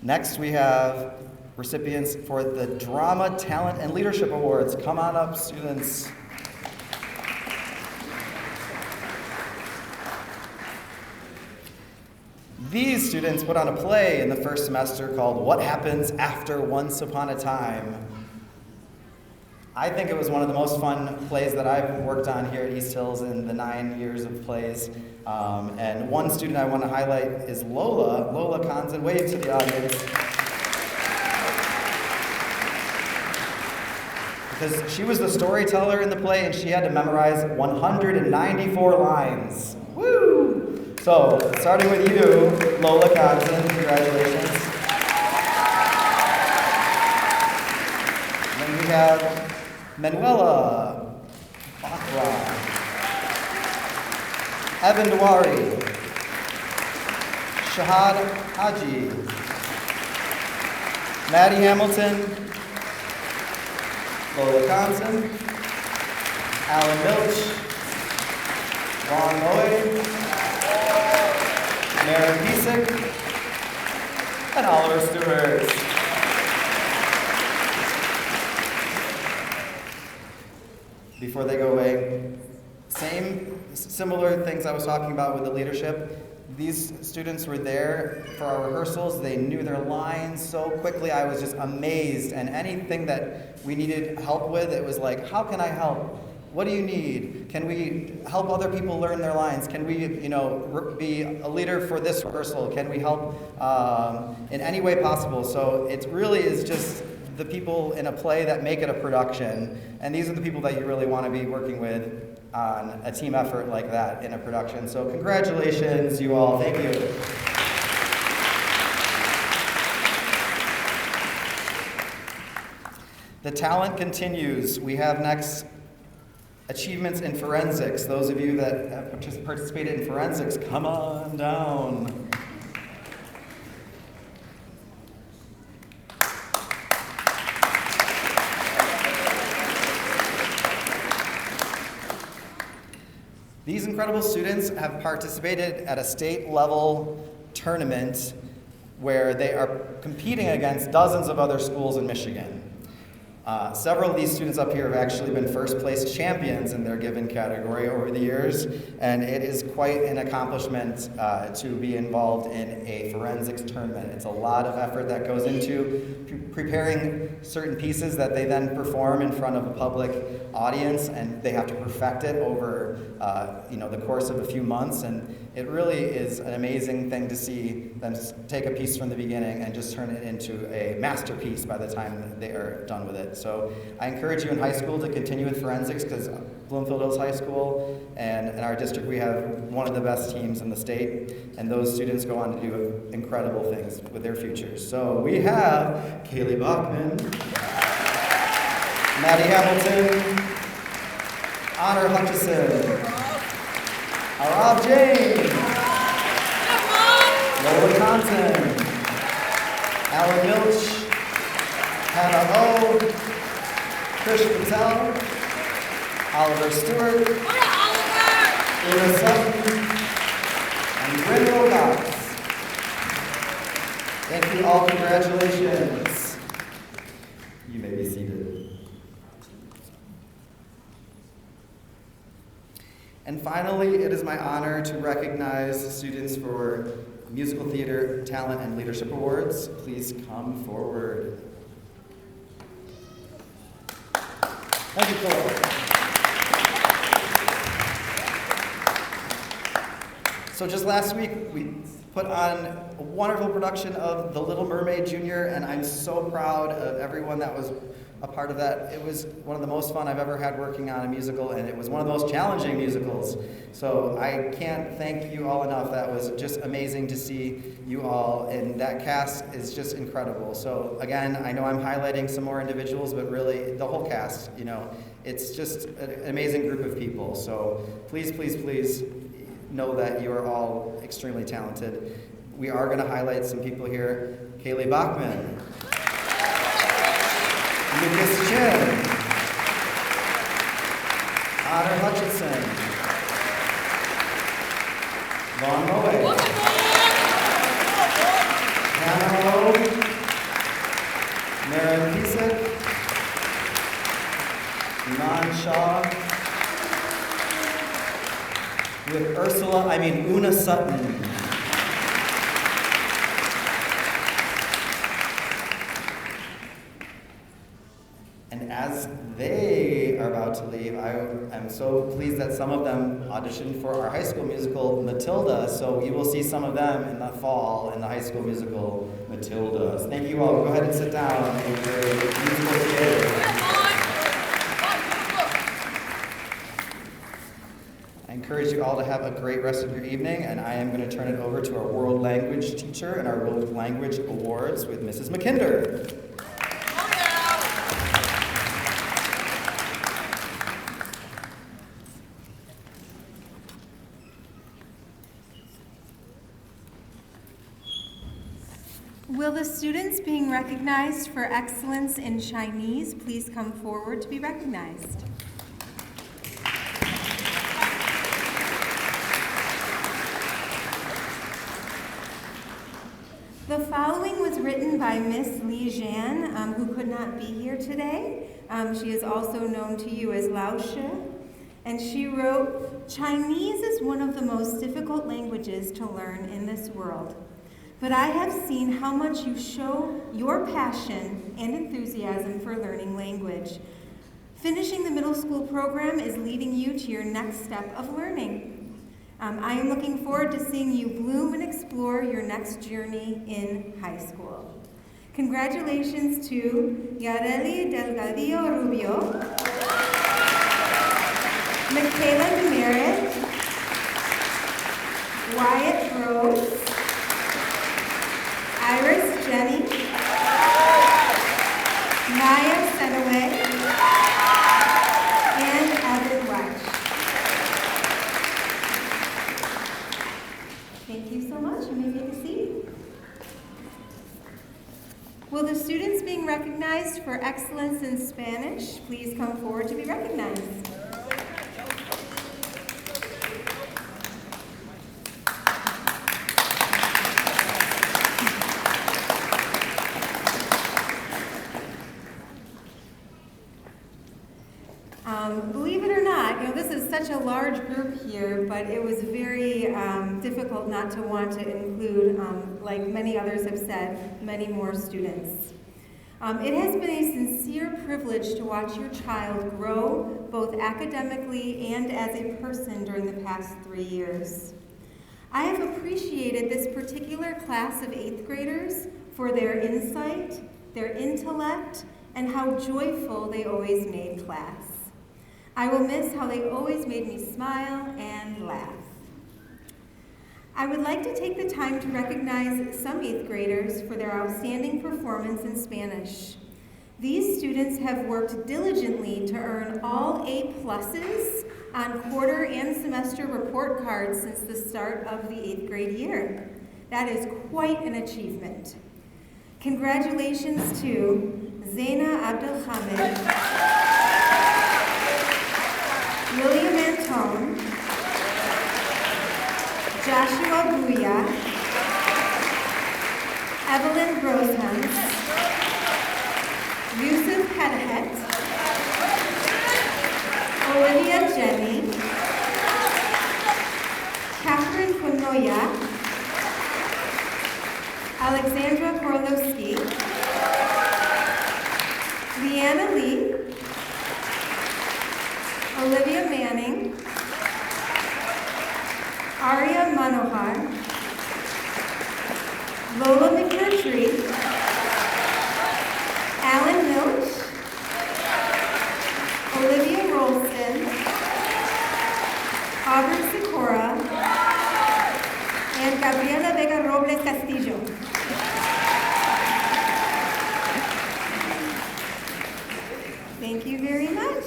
Next, we have recipients for the Drama, Talent, and Leadership Awards. Come on up, students. These students put on a play in the first semester called What Happens After Once Upon a Time. I think it was one of the most fun plays that I've worked on here at East Hills in the 9 years of plays. And one student I want to highlight is Lola. Lola Conzen, wave to the audience. because she was the storyteller in the play and she had to memorize 194 lines. Woo! So, starting with you, Lola Codson, congratulations. And then we have Manuela Bakra, Evan Dewari, Shahad Haji, Maddie Hamilton, Lola Conson, Alan Milch, Ron Lloyd, Maren Piesick, and Oliver Stewart. Before they go away, similar things I was talking about with the leadership. These students were there for our rehearsals. They knew their lines so quickly. I was just amazed. And anything that we needed help with, it was like, how can I help? What do you need? Can we help other people learn their lines? Can we, be a leader for this rehearsal? Can we help in any way possible? So it really is just the people in a play that make it a production. And these are the people that you really want to be working with on a team effort like that in a production. So congratulations, you all. Thank you. The talent continues. We have next achievements in forensics. Those of you that have participated in forensics, come on down. These incredible students have participated at a state level tournament where they are competing against dozens of other schools in Michigan. Several of these students up here have actually been first place champions in their given category over the years, and it is quite an accomplishment to be involved in a forensics tournament. It's a lot of effort that goes into preparing certain pieces that they then perform in front of a public audience, and they have to perfect it over the course of a few months, and it really is an amazing thing to see them take a piece from the beginning and just turn it into a masterpiece by the time that they are done with it. So I encourage you in high school to continue with forensics, because Bloomfield Hills High School and in our district we have one of the best teams in the state, and those students go on to do incredible things with their futures. So we have Kaylee Bachman, Maddie Hamilton, Honor Hutchison, Arav James, Lola Compton, Alan Milch, Hannah O, Krish Patel, Oliver Stewart, Ina Sutton, and Brenda Cox. Thank you all, congratulations. You may be seated. And finally, it is my honor to recognize students for Musical Theater Talent and Leadership Awards. Please come forward. Thank you, Cole. So just last week, we put on a wonderful production of The Little Mermaid Jr., and I'm so proud of everyone that was a part of that. It was one of the most fun I've ever had working on a musical, and it was one of the most challenging musicals. So I can't thank you all enough. That was just amazing to see you all, and that cast is just incredible. So again, I know I'm highlighting some more individuals, but really the whole cast, it's just an amazing group of people. So please, please, please know that you are all extremely talented. We are going to highlight some people here. Kaylee Bachman, Lucas Chin, Honor Hutchinson, Vaughn Moe, Hannah Lowe, Maren Piesick, Iman Shaw, with Una Sutton. And as they are about to leave, I'm so pleased that some of them auditioned for our high school musical, Matilda, so you will see some of them in the fall in the high school musical, Matilda. So thank you all. Go ahead and sit down. Musical theater. encourage you all to have a great rest of your evening, and I am going to turn it over to our world language teacher and our world language awards with Mrs. McKinder. Will the students being recognized for excellence in Chinese please come forward to be recognized? The following was written by Miss Li Zhan, who could not be here today. She is also known to you as Lao Shi. And she wrote, "Chinese is one of the most difficult languages to learn in this world. But I have seen how much you show your passion and enthusiasm for learning language. Finishing the middle school program is leading you to your next step of learning. I am looking forward to seeing you bloom and explore your next journey in high school." Congratulations to Yareli Delgadillo Rubio, Michaela Demerit, Wyatt Rose, Iris Jenny, Maya Senaway, and Evan Welch. Thank you so much. You may take a seat. Will the students being recognized for excellence in Spanish please come forward to be recognized? Believe it or not, this is such a large group here, but it was very difficult not to want to include, like many others have said, many more students. It has been a sincere privilege to watch your child grow both academically and as a person during the past 3 years. I have appreciated this particular class of 8th graders for their insight, their intellect, and how joyful they always made class. I will miss how they always made me smile and laugh. I would like to take the time to recognize some 8th graders for their outstanding performance in Spanish. These students have worked diligently to earn all A+ on quarter and semester report cards since the start of the 8th grade year. That is quite an achievement. Congratulations to Zaina Abdelhamid, William Antone, Joshua Bouya, Evelyn Groshans, Yusuf Petahet, Olivia Jenny, Catherine Fonoya, Alexandra Korlowski, Leanna Lee, Olivia Manning, Arya Manohar, Lola McMurtry, Alan Milch, Olivia Rolston, Aubrey Sikora, and Gabriela Vega Robles Castillo. Thank you very much.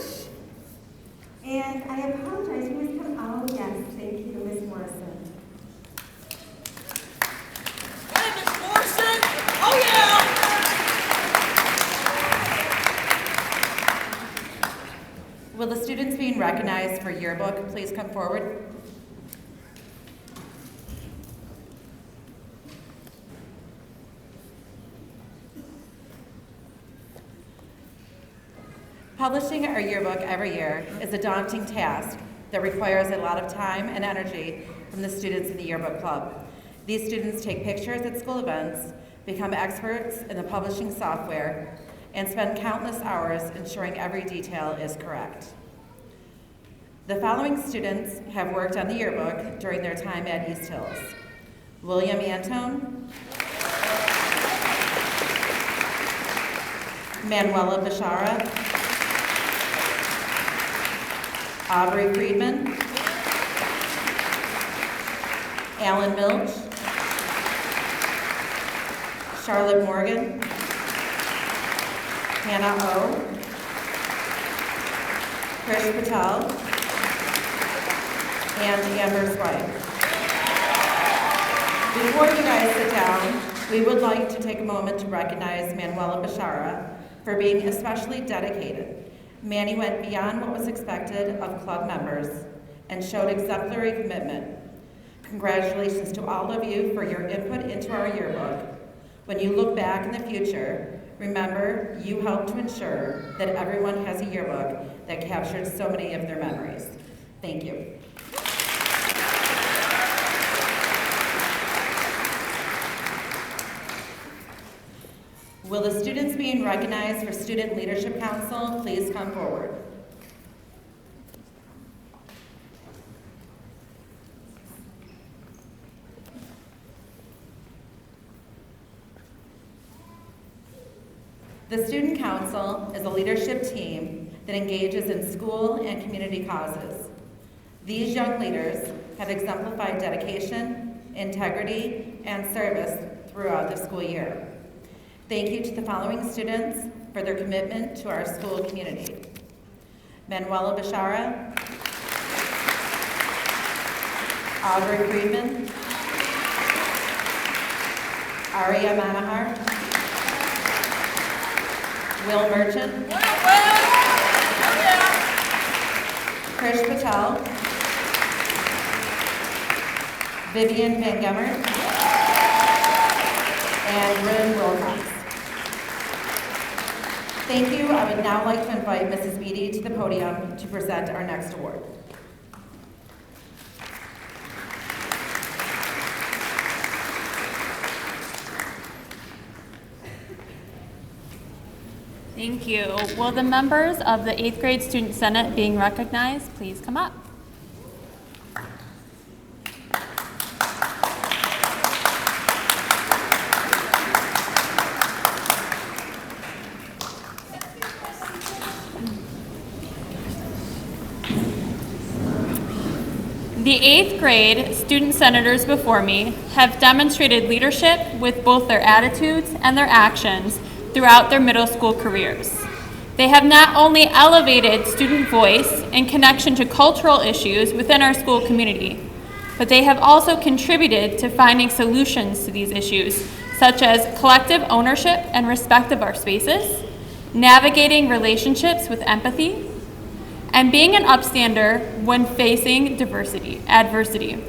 And I apologize, who has come? Oh, yes, thank you, Ms. Morrison. Hey, Ms. Morrison! Oh, yeah! Will the students being recognized for yearbook please come forward? Publishing our yearbook every year is a daunting task that requires a lot of time and energy from the students in the yearbook club. These students take pictures at school events, become experts in the publishing software, and spend countless hours ensuring every detail is correct. The following students have worked on the yearbook during their time at East Hills: William Antone, Manuela Bashara, Aubrey Friedman, Alan Milch, Charlotte Morgan, Hannah O, Krish Patel, and Amber Swipe. Before you guys sit down, we would like to take a moment to recognize Manuela Bashara for being especially dedicated. Manny went beyond what was expected of club members and showed exemplary commitment. Congratulations to all of you for your input into our yearbook. When you look back in the future, remember you helped to ensure that everyone has a yearbook that captured so many of their memories. Thank you. Will the students being recognized for Student Leadership Council please come forward? The Student Council is a leadership team that engages in school and community causes. These young leaders have exemplified dedication, integrity, and service throughout the school year. Thank you to the following students for their commitment to our school community. Manuela Bashara, Audrey Friedman, Aria Manahar, Will Merchant, Krish Patel, Vivian Van Gemert, and Bryn Wilcox. Thank you. I would now like to invite Mrs. Beatty to the podium to present our next award. Thank you. Will the members of the 8th grade Student Senate being recognized please come up? The 8th grade student senators before me have demonstrated leadership with both their attitudes and their actions throughout their middle school careers. They have not only elevated student voice in connection to cultural issues within our school community, but they have also contributed to finding solutions to these issues, such as collective ownership and respect of our spaces, navigating relationships with empathy, and being an upstander when facing adversity.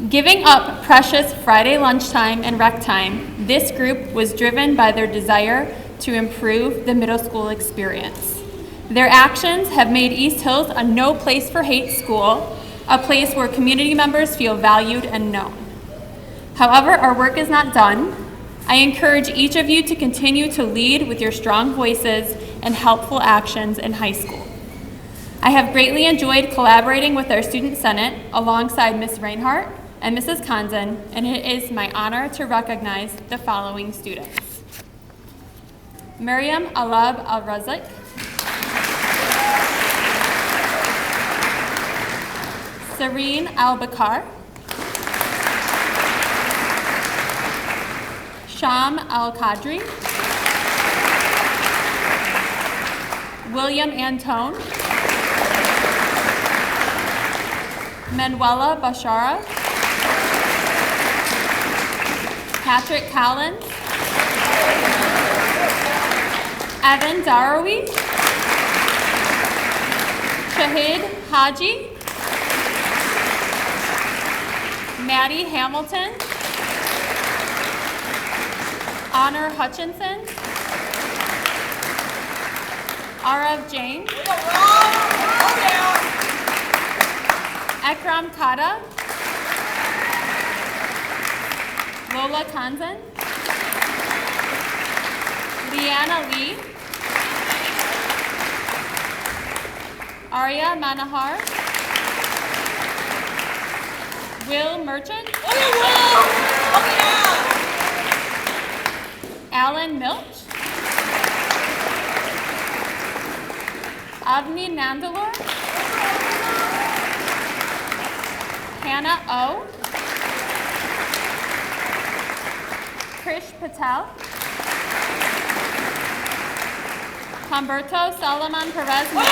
Giving up precious Friday lunchtime and rec time, this group was driven by their desire to improve the middle school experience. Their actions have made East Hills a no place for hate school, a place where community members feel valued and known. However, our work is not done. I encourage each of you to continue to lead with your strong voices and helpful actions in high school. I have greatly enjoyed collaborating with our Student Senate alongside Ms. Reinhardt and Mrs. Konzen, and it is my honor to recognize the following students. Miriam Alab Al-Razik, Serene Al-Bakar, Sham Al-Qadri, William Antone, Manuela Bashara, Patrick Collins, Evan Darawi, Shahid Haji, Maddie Hamilton, Honor Hutchinson, Arav Jain, Ekram Kata, Lola Kanzan, Leanna Lee, Arya Manahar, Will Merchant, Alan Milch, Avni Nandalor, Hannah O, Krish Patel. Humberto Solomon Perez Moreno.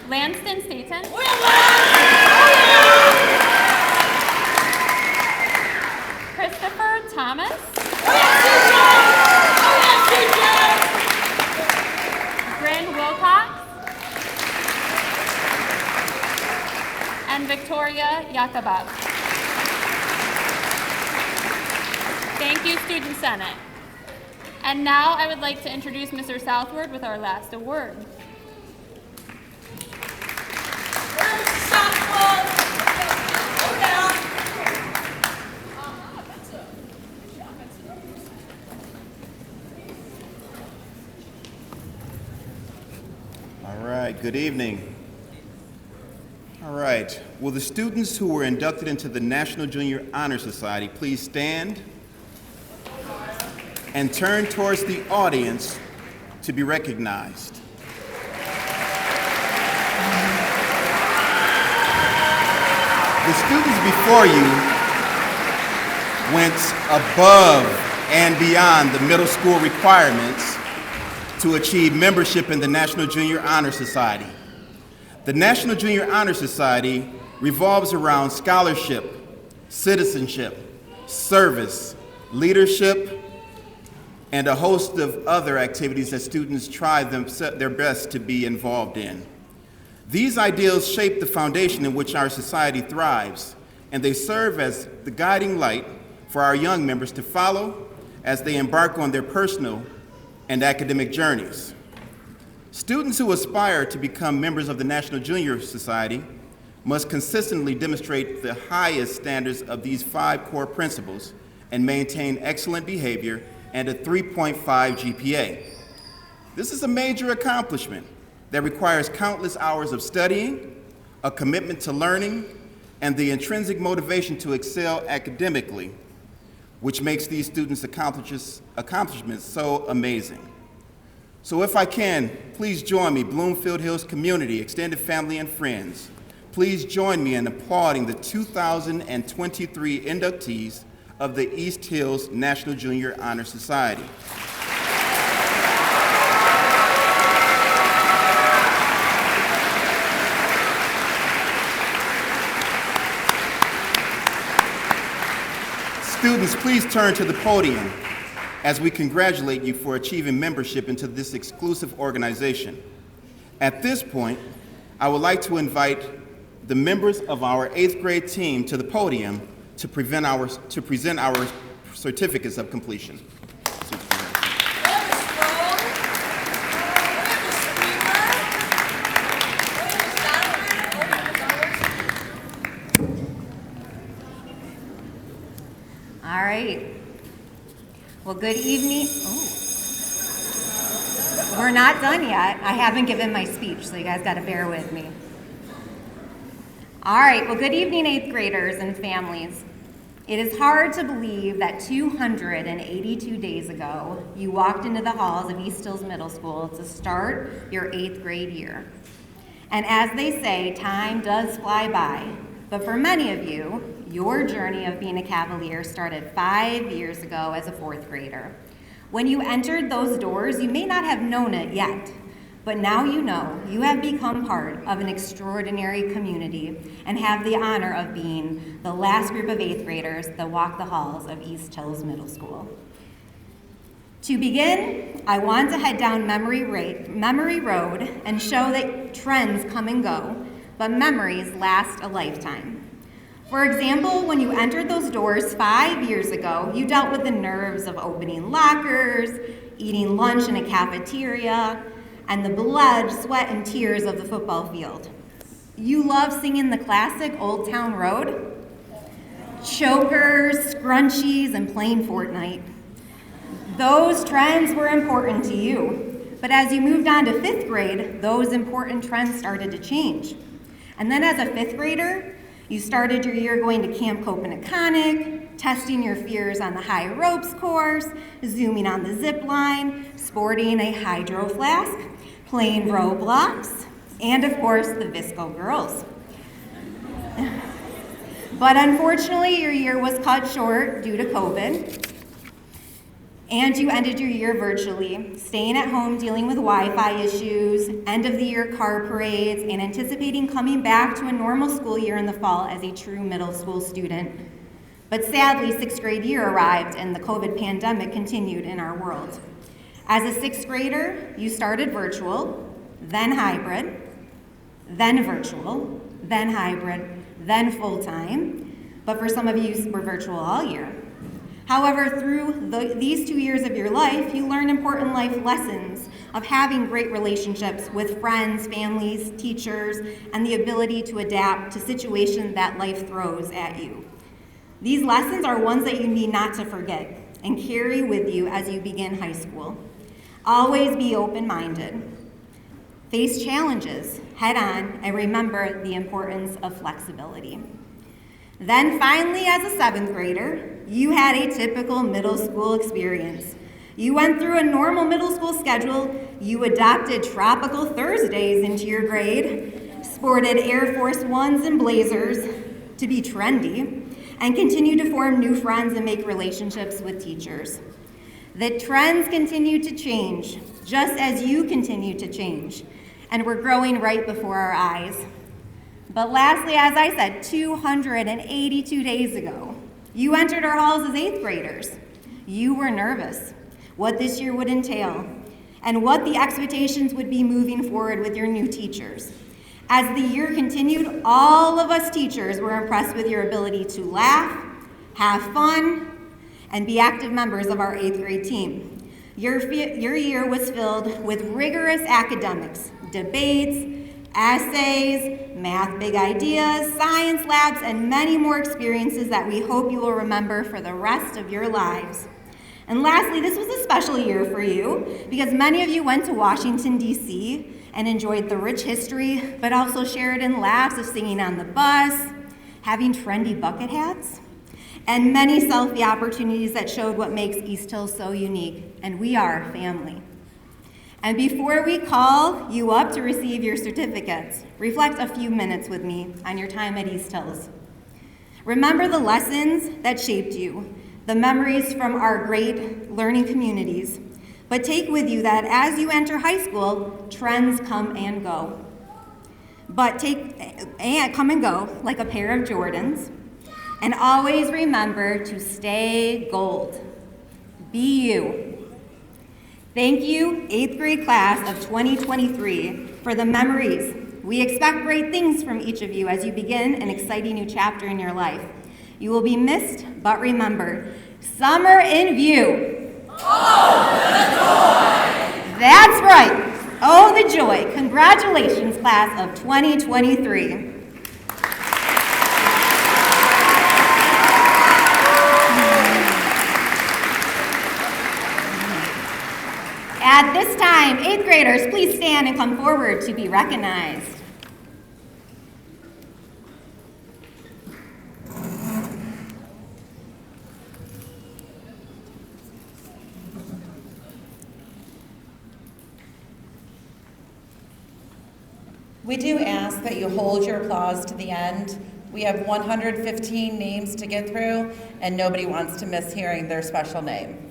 Lanston Staten. Christopher Thomas. Bryn Wilcox. And Victoria Yakubov. Thank you, Student Senate. And now I would like to introduce Mr. Southward with our last award. All right, good evening. All right, will the students who were inducted into the National Junior Honor Society please stand and turn towards the audience to be recognized. The students before you went above and beyond the middle school requirements to achieve membership in the National Junior Honor Society. The National Junior Honor Society revolves around scholarship, citizenship, service, leadership, and a host of other activities that students try their best to be involved in. These ideals shape the foundation in which our society thrives, and they serve as the guiding light for our young members to follow as they embark on their personal and academic journeys. Students who aspire to become members of the National Junior Society must consistently demonstrate the highest standards of these 5 core principles and maintain excellent behavior and a 3.5 GPA. This is a major accomplishment that requires countless hours of studying, a commitment to learning, and the intrinsic motivation to excel academically, which makes these students' accomplishments so amazing. So if I can, please join me, Bloomfield Hills community, extended family, and friends. Please join me in applauding the 2023 inductees of the East Hills National Junior Honor Society. Students, please turn to the podium as we congratulate you for achieving membership into this exclusive organization. At this point, I would like to invite the members of our 8th grade team to the podium to present our certificates of completion. All right. Well, good evening. Oh. We're not done yet. I haven't given my speech, so you guys got to bear with me. All right. Well, good evening, 8th graders and families. It is hard to believe that 282 days ago, you walked into the halls of East Hills Middle School to start your 8th grade year. And as they say, time does fly by. But for many of you, your journey of being a Cavalier started 5 years ago as a 4th grader. When you entered those doors, you may not have known it yet, but now you know you have become part of an extraordinary community and have the honor of being the last group of 8th graders that walk the halls of East Hills Middle School. To begin, I want to head down memory road and show that trends come and go, but memories last a lifetime. For example, when you entered those doors 5 years ago, you dealt with the nerves of opening lockers, eating lunch in a cafeteria, and the blood, sweat, and tears of the football field. You love singing the classic Old Town Road, chokers, scrunchies, and playing Fortnite. Those trends were important to you, but as you moved on to 5th grade, those important trends started to change. And then as a 5th grader, you started your year going to Camp Copenhagen, testing your fears on the high ropes course, zooming on the zip line, sporting a hydro flask, playing Roblox, and of course, the Visco girls. But unfortunately, your year was cut short due to COVID, and you ended your year virtually, staying at home dealing with Wi-Fi issues, end-of-the-year car parades, and anticipating coming back to a normal school year in the fall as a true middle school student. But sadly, sixth grade year arrived and the COVID pandemic continued in our world. As a sixth grader, you started virtual, then hybrid, then virtual, then hybrid, then full-time, but for some of you, we're virtual all year. However, through these 2 years of your life, you learn important life lessons of having great relationships with friends, families, teachers, and the ability to adapt to situations that life throws at you. These lessons are ones that you need not to forget and carry with you as you begin high school. Always be open-minded. Face challenges head-on and remember the importance of flexibility. Then finally, as a seventh grader, you had a typical middle school experience. You went through a normal middle school schedule, you adopted tropical Thursdays into your grade, sported Air Force Ones and blazers to be trendy, and continued to form new friends and make relationships with teachers. The trends continue to change, just as you continue to change, and we're growing right before our eyes. But lastly, as I said, 282 days ago, you entered our halls as eighth graders. You were nervous, what this year would entail, and what the expectations would be moving forward with your new teachers. As the year continued, all of us teachers were impressed with your ability to laugh, have fun, and be active members of our eighth grade team. Your year was filled with rigorous academics, debates, essays, math big ideas, science labs, and many more experiences that we hope you will remember for the rest of your lives. And lastly, this was a special year for you because many of you went to Washington, D.C. and enjoyed the rich history, but also shared in laughs of singing on the bus, having trendy bucket hats, and many selfie opportunities that showed what makes East Hills so unique, and we are family. And before we call you up to receive your certificates, reflect a few minutes with me on your time at East Hills. Remember the lessons that shaped you, the memories from our great learning communities, but take with you that as you enter high school, trends come and go. Come and go like a pair of Jordans, and always remember to stay gold. Be you. Thank you, 8th grade class of 2023, for the memories. We expect great things from each of you as you begin an exciting new chapter in your life. You will be missed, but remember, summer in view. Oh, the joy! That's right. Oh, the joy. Congratulations, class of 2023. At this time, 8th graders, please stand and come forward to be recognized. We do ask that you hold your applause to the end. We have 115 names to get through, and nobody wants to miss hearing their special name.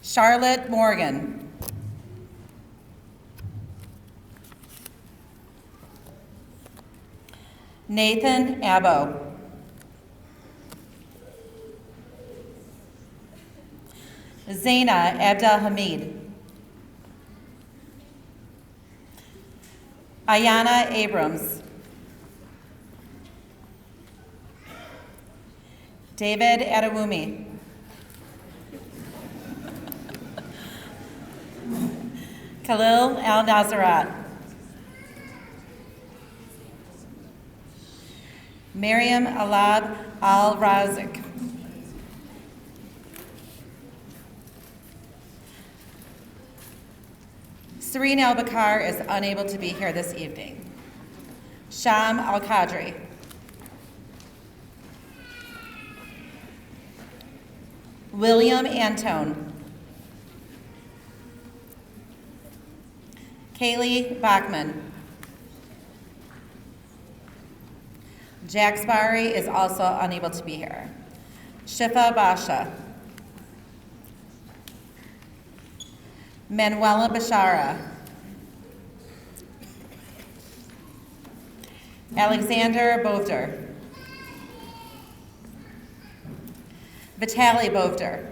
Charlotte Morgan. Nathan Abbo. Zaina Abdelhamid. Ayana Abrams. David Adewumi. Khalil Al-Nazarat. Miriam Alab Al-Razik. Serene Al-Bakar is unable to be here this evening. Sham Al-Qadri. William Antone. Kaylee Bachman. Jack Sparry is also unable to be here. Shifa Basha. Manuela Bashara. Alexander Bovder. Vitaly Bovder.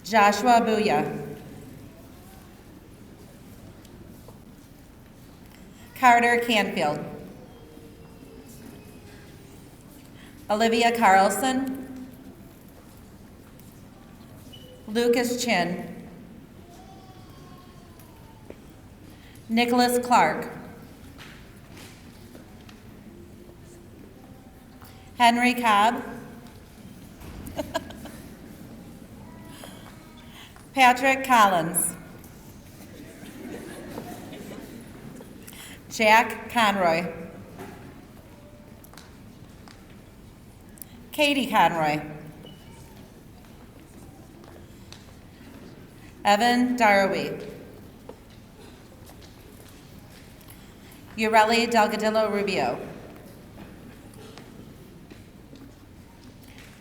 Joshua Booya. Carter Canfield. Olivia Carlson. Lucas Chin. Nicholas Clark. Henry Cobb. Patrick Collins. Jack Conroy. Katie Conroy. Evan Darby. Ureli Delgadillo Rubio.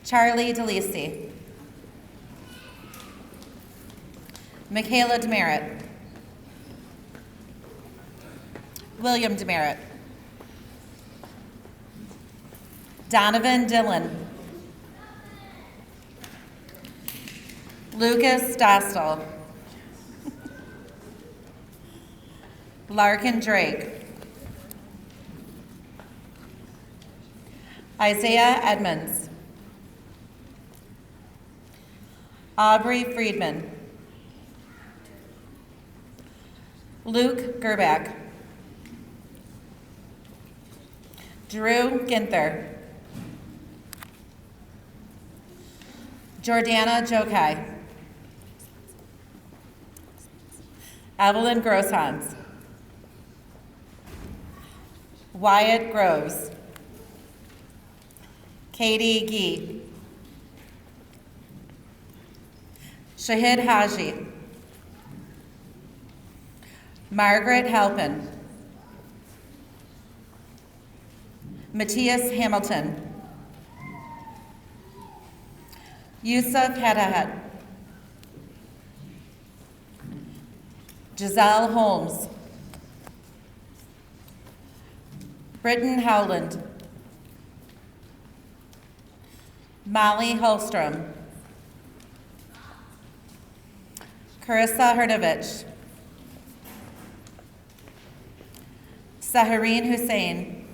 Charlie DeLisi. Michaela Demerit. William Demerit. Donovan Dillon. Lucas Dostal. Larkin Drake. Isaiah Edmonds. Aubrey Friedman. Luke Gerback. Drew Ginther. Jordana Jokai. Evelyn Grosshans. Wyatt Groves. Katie Gee. Shahid Haji. Margaret Halpin. Matthias Hamilton. Yusuf Hadahat. Giselle Holmes. Britton Howland. Molly Holstrom. Carissa Herdovich. Sahareen Hussein.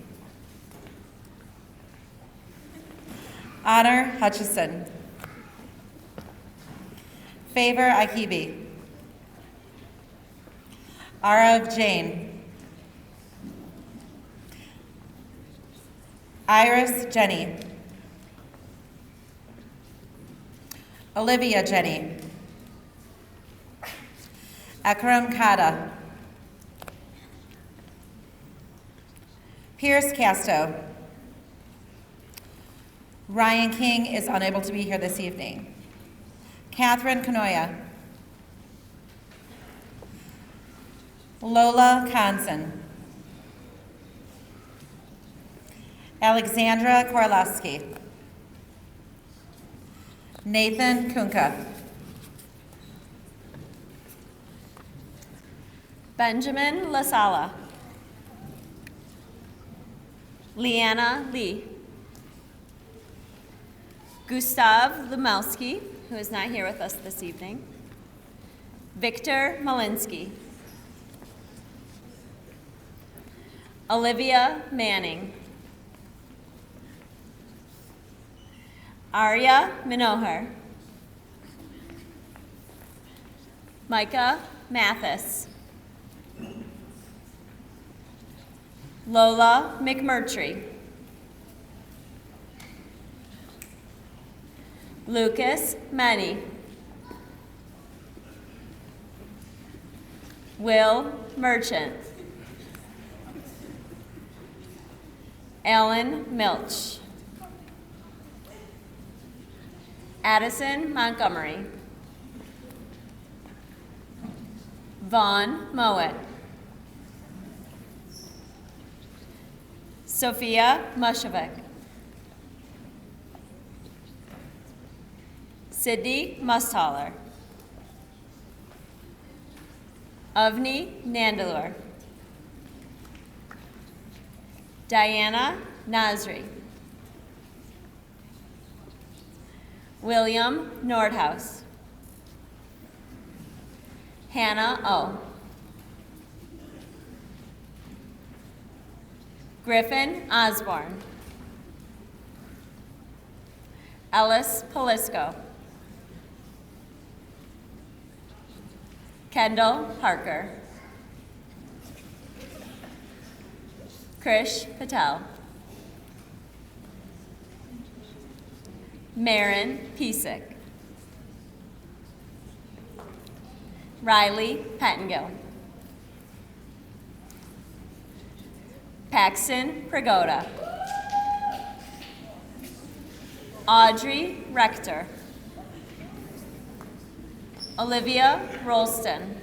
Honor Hutchison. Favor Akibi. Arav Jane. Iris Jenny. Olivia Jenny. Akram Kata. Pierce Casto. Ryan King is unable to be here this evening. Catherine Canoia. Lola Conson. Alexandra Korlowski. Nathan Kunka. Benjamin Lasala. Leanna Lee. Gustav Lumowski, who is not here with us this evening. Victor Malinsky. Olivia Manning. Arya Minohar. Micah Mathis. Lola McMurtry. Lucas Manny. Will Merchant. Alan Milch. Addison Montgomery, Vaughn Mowat, Sophia Mushovic, Sydney Musthaler, Avni Nandalur, Diana Nasri, William Nordhaus, Hannah O, Griffin Osborne, Ellis Polisco, Kendall Parker, Krish Patel, Marin Piesick, Riley Pettengill, Paxton Prigoda, Audrey Rector, Olivia Rolston,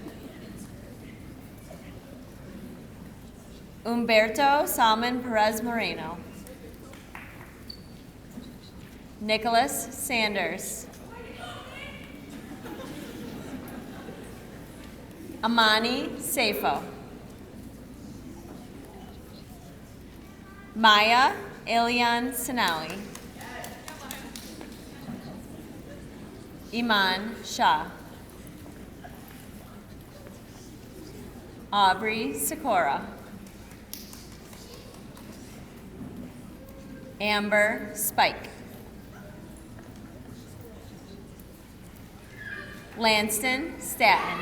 Umberto Salmon Perez Moreno, Nicholas Sanders, Amani Safo, Maya Elian Sinawi, Iman Shah, Aubrey Sikora, Amber Spike, Lanston Staton,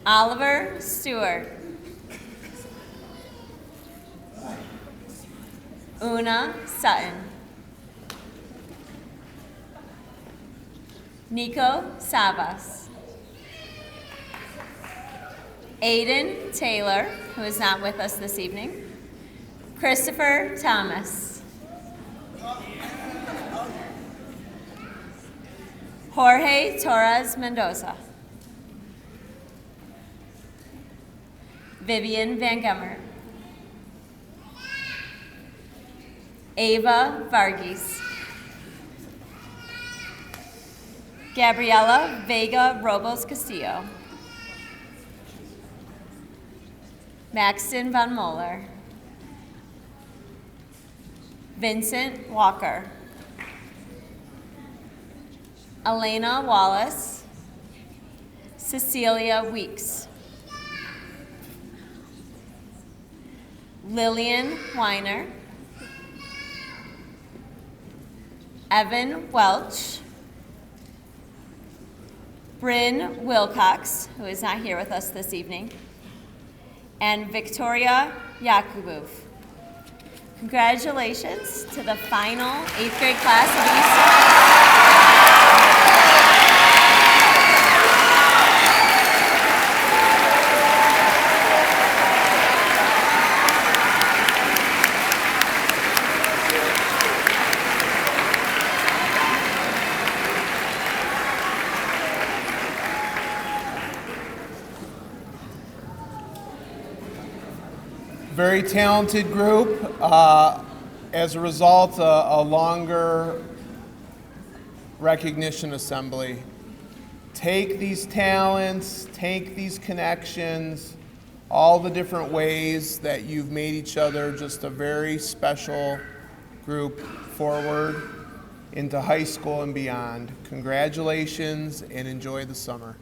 Oliver Stewart, Una Sutton, Nico Savas, Aiden Taylor, who is not with us this evening, Christopher Thomas, Jorge Torres Mendoza, Vivian Van Gummer, Ava Varghese, Gabriela Vega Robles Castillo, Maxton Van Moeller, Vincent Walker, Elena Wallace, Cecilia Weeks, Lillian Weiner, Evan Welch, Bryn Wilcox, who is not here with us this evening, and Victoria Yakubov. Congratulations to the final 8th grade class of East. Very talented group. As a result, a longer recognition assembly. Take these talents, take these connections, all the different ways that you've made each other just a very special group forward into high school and beyond. Congratulations and enjoy the summer.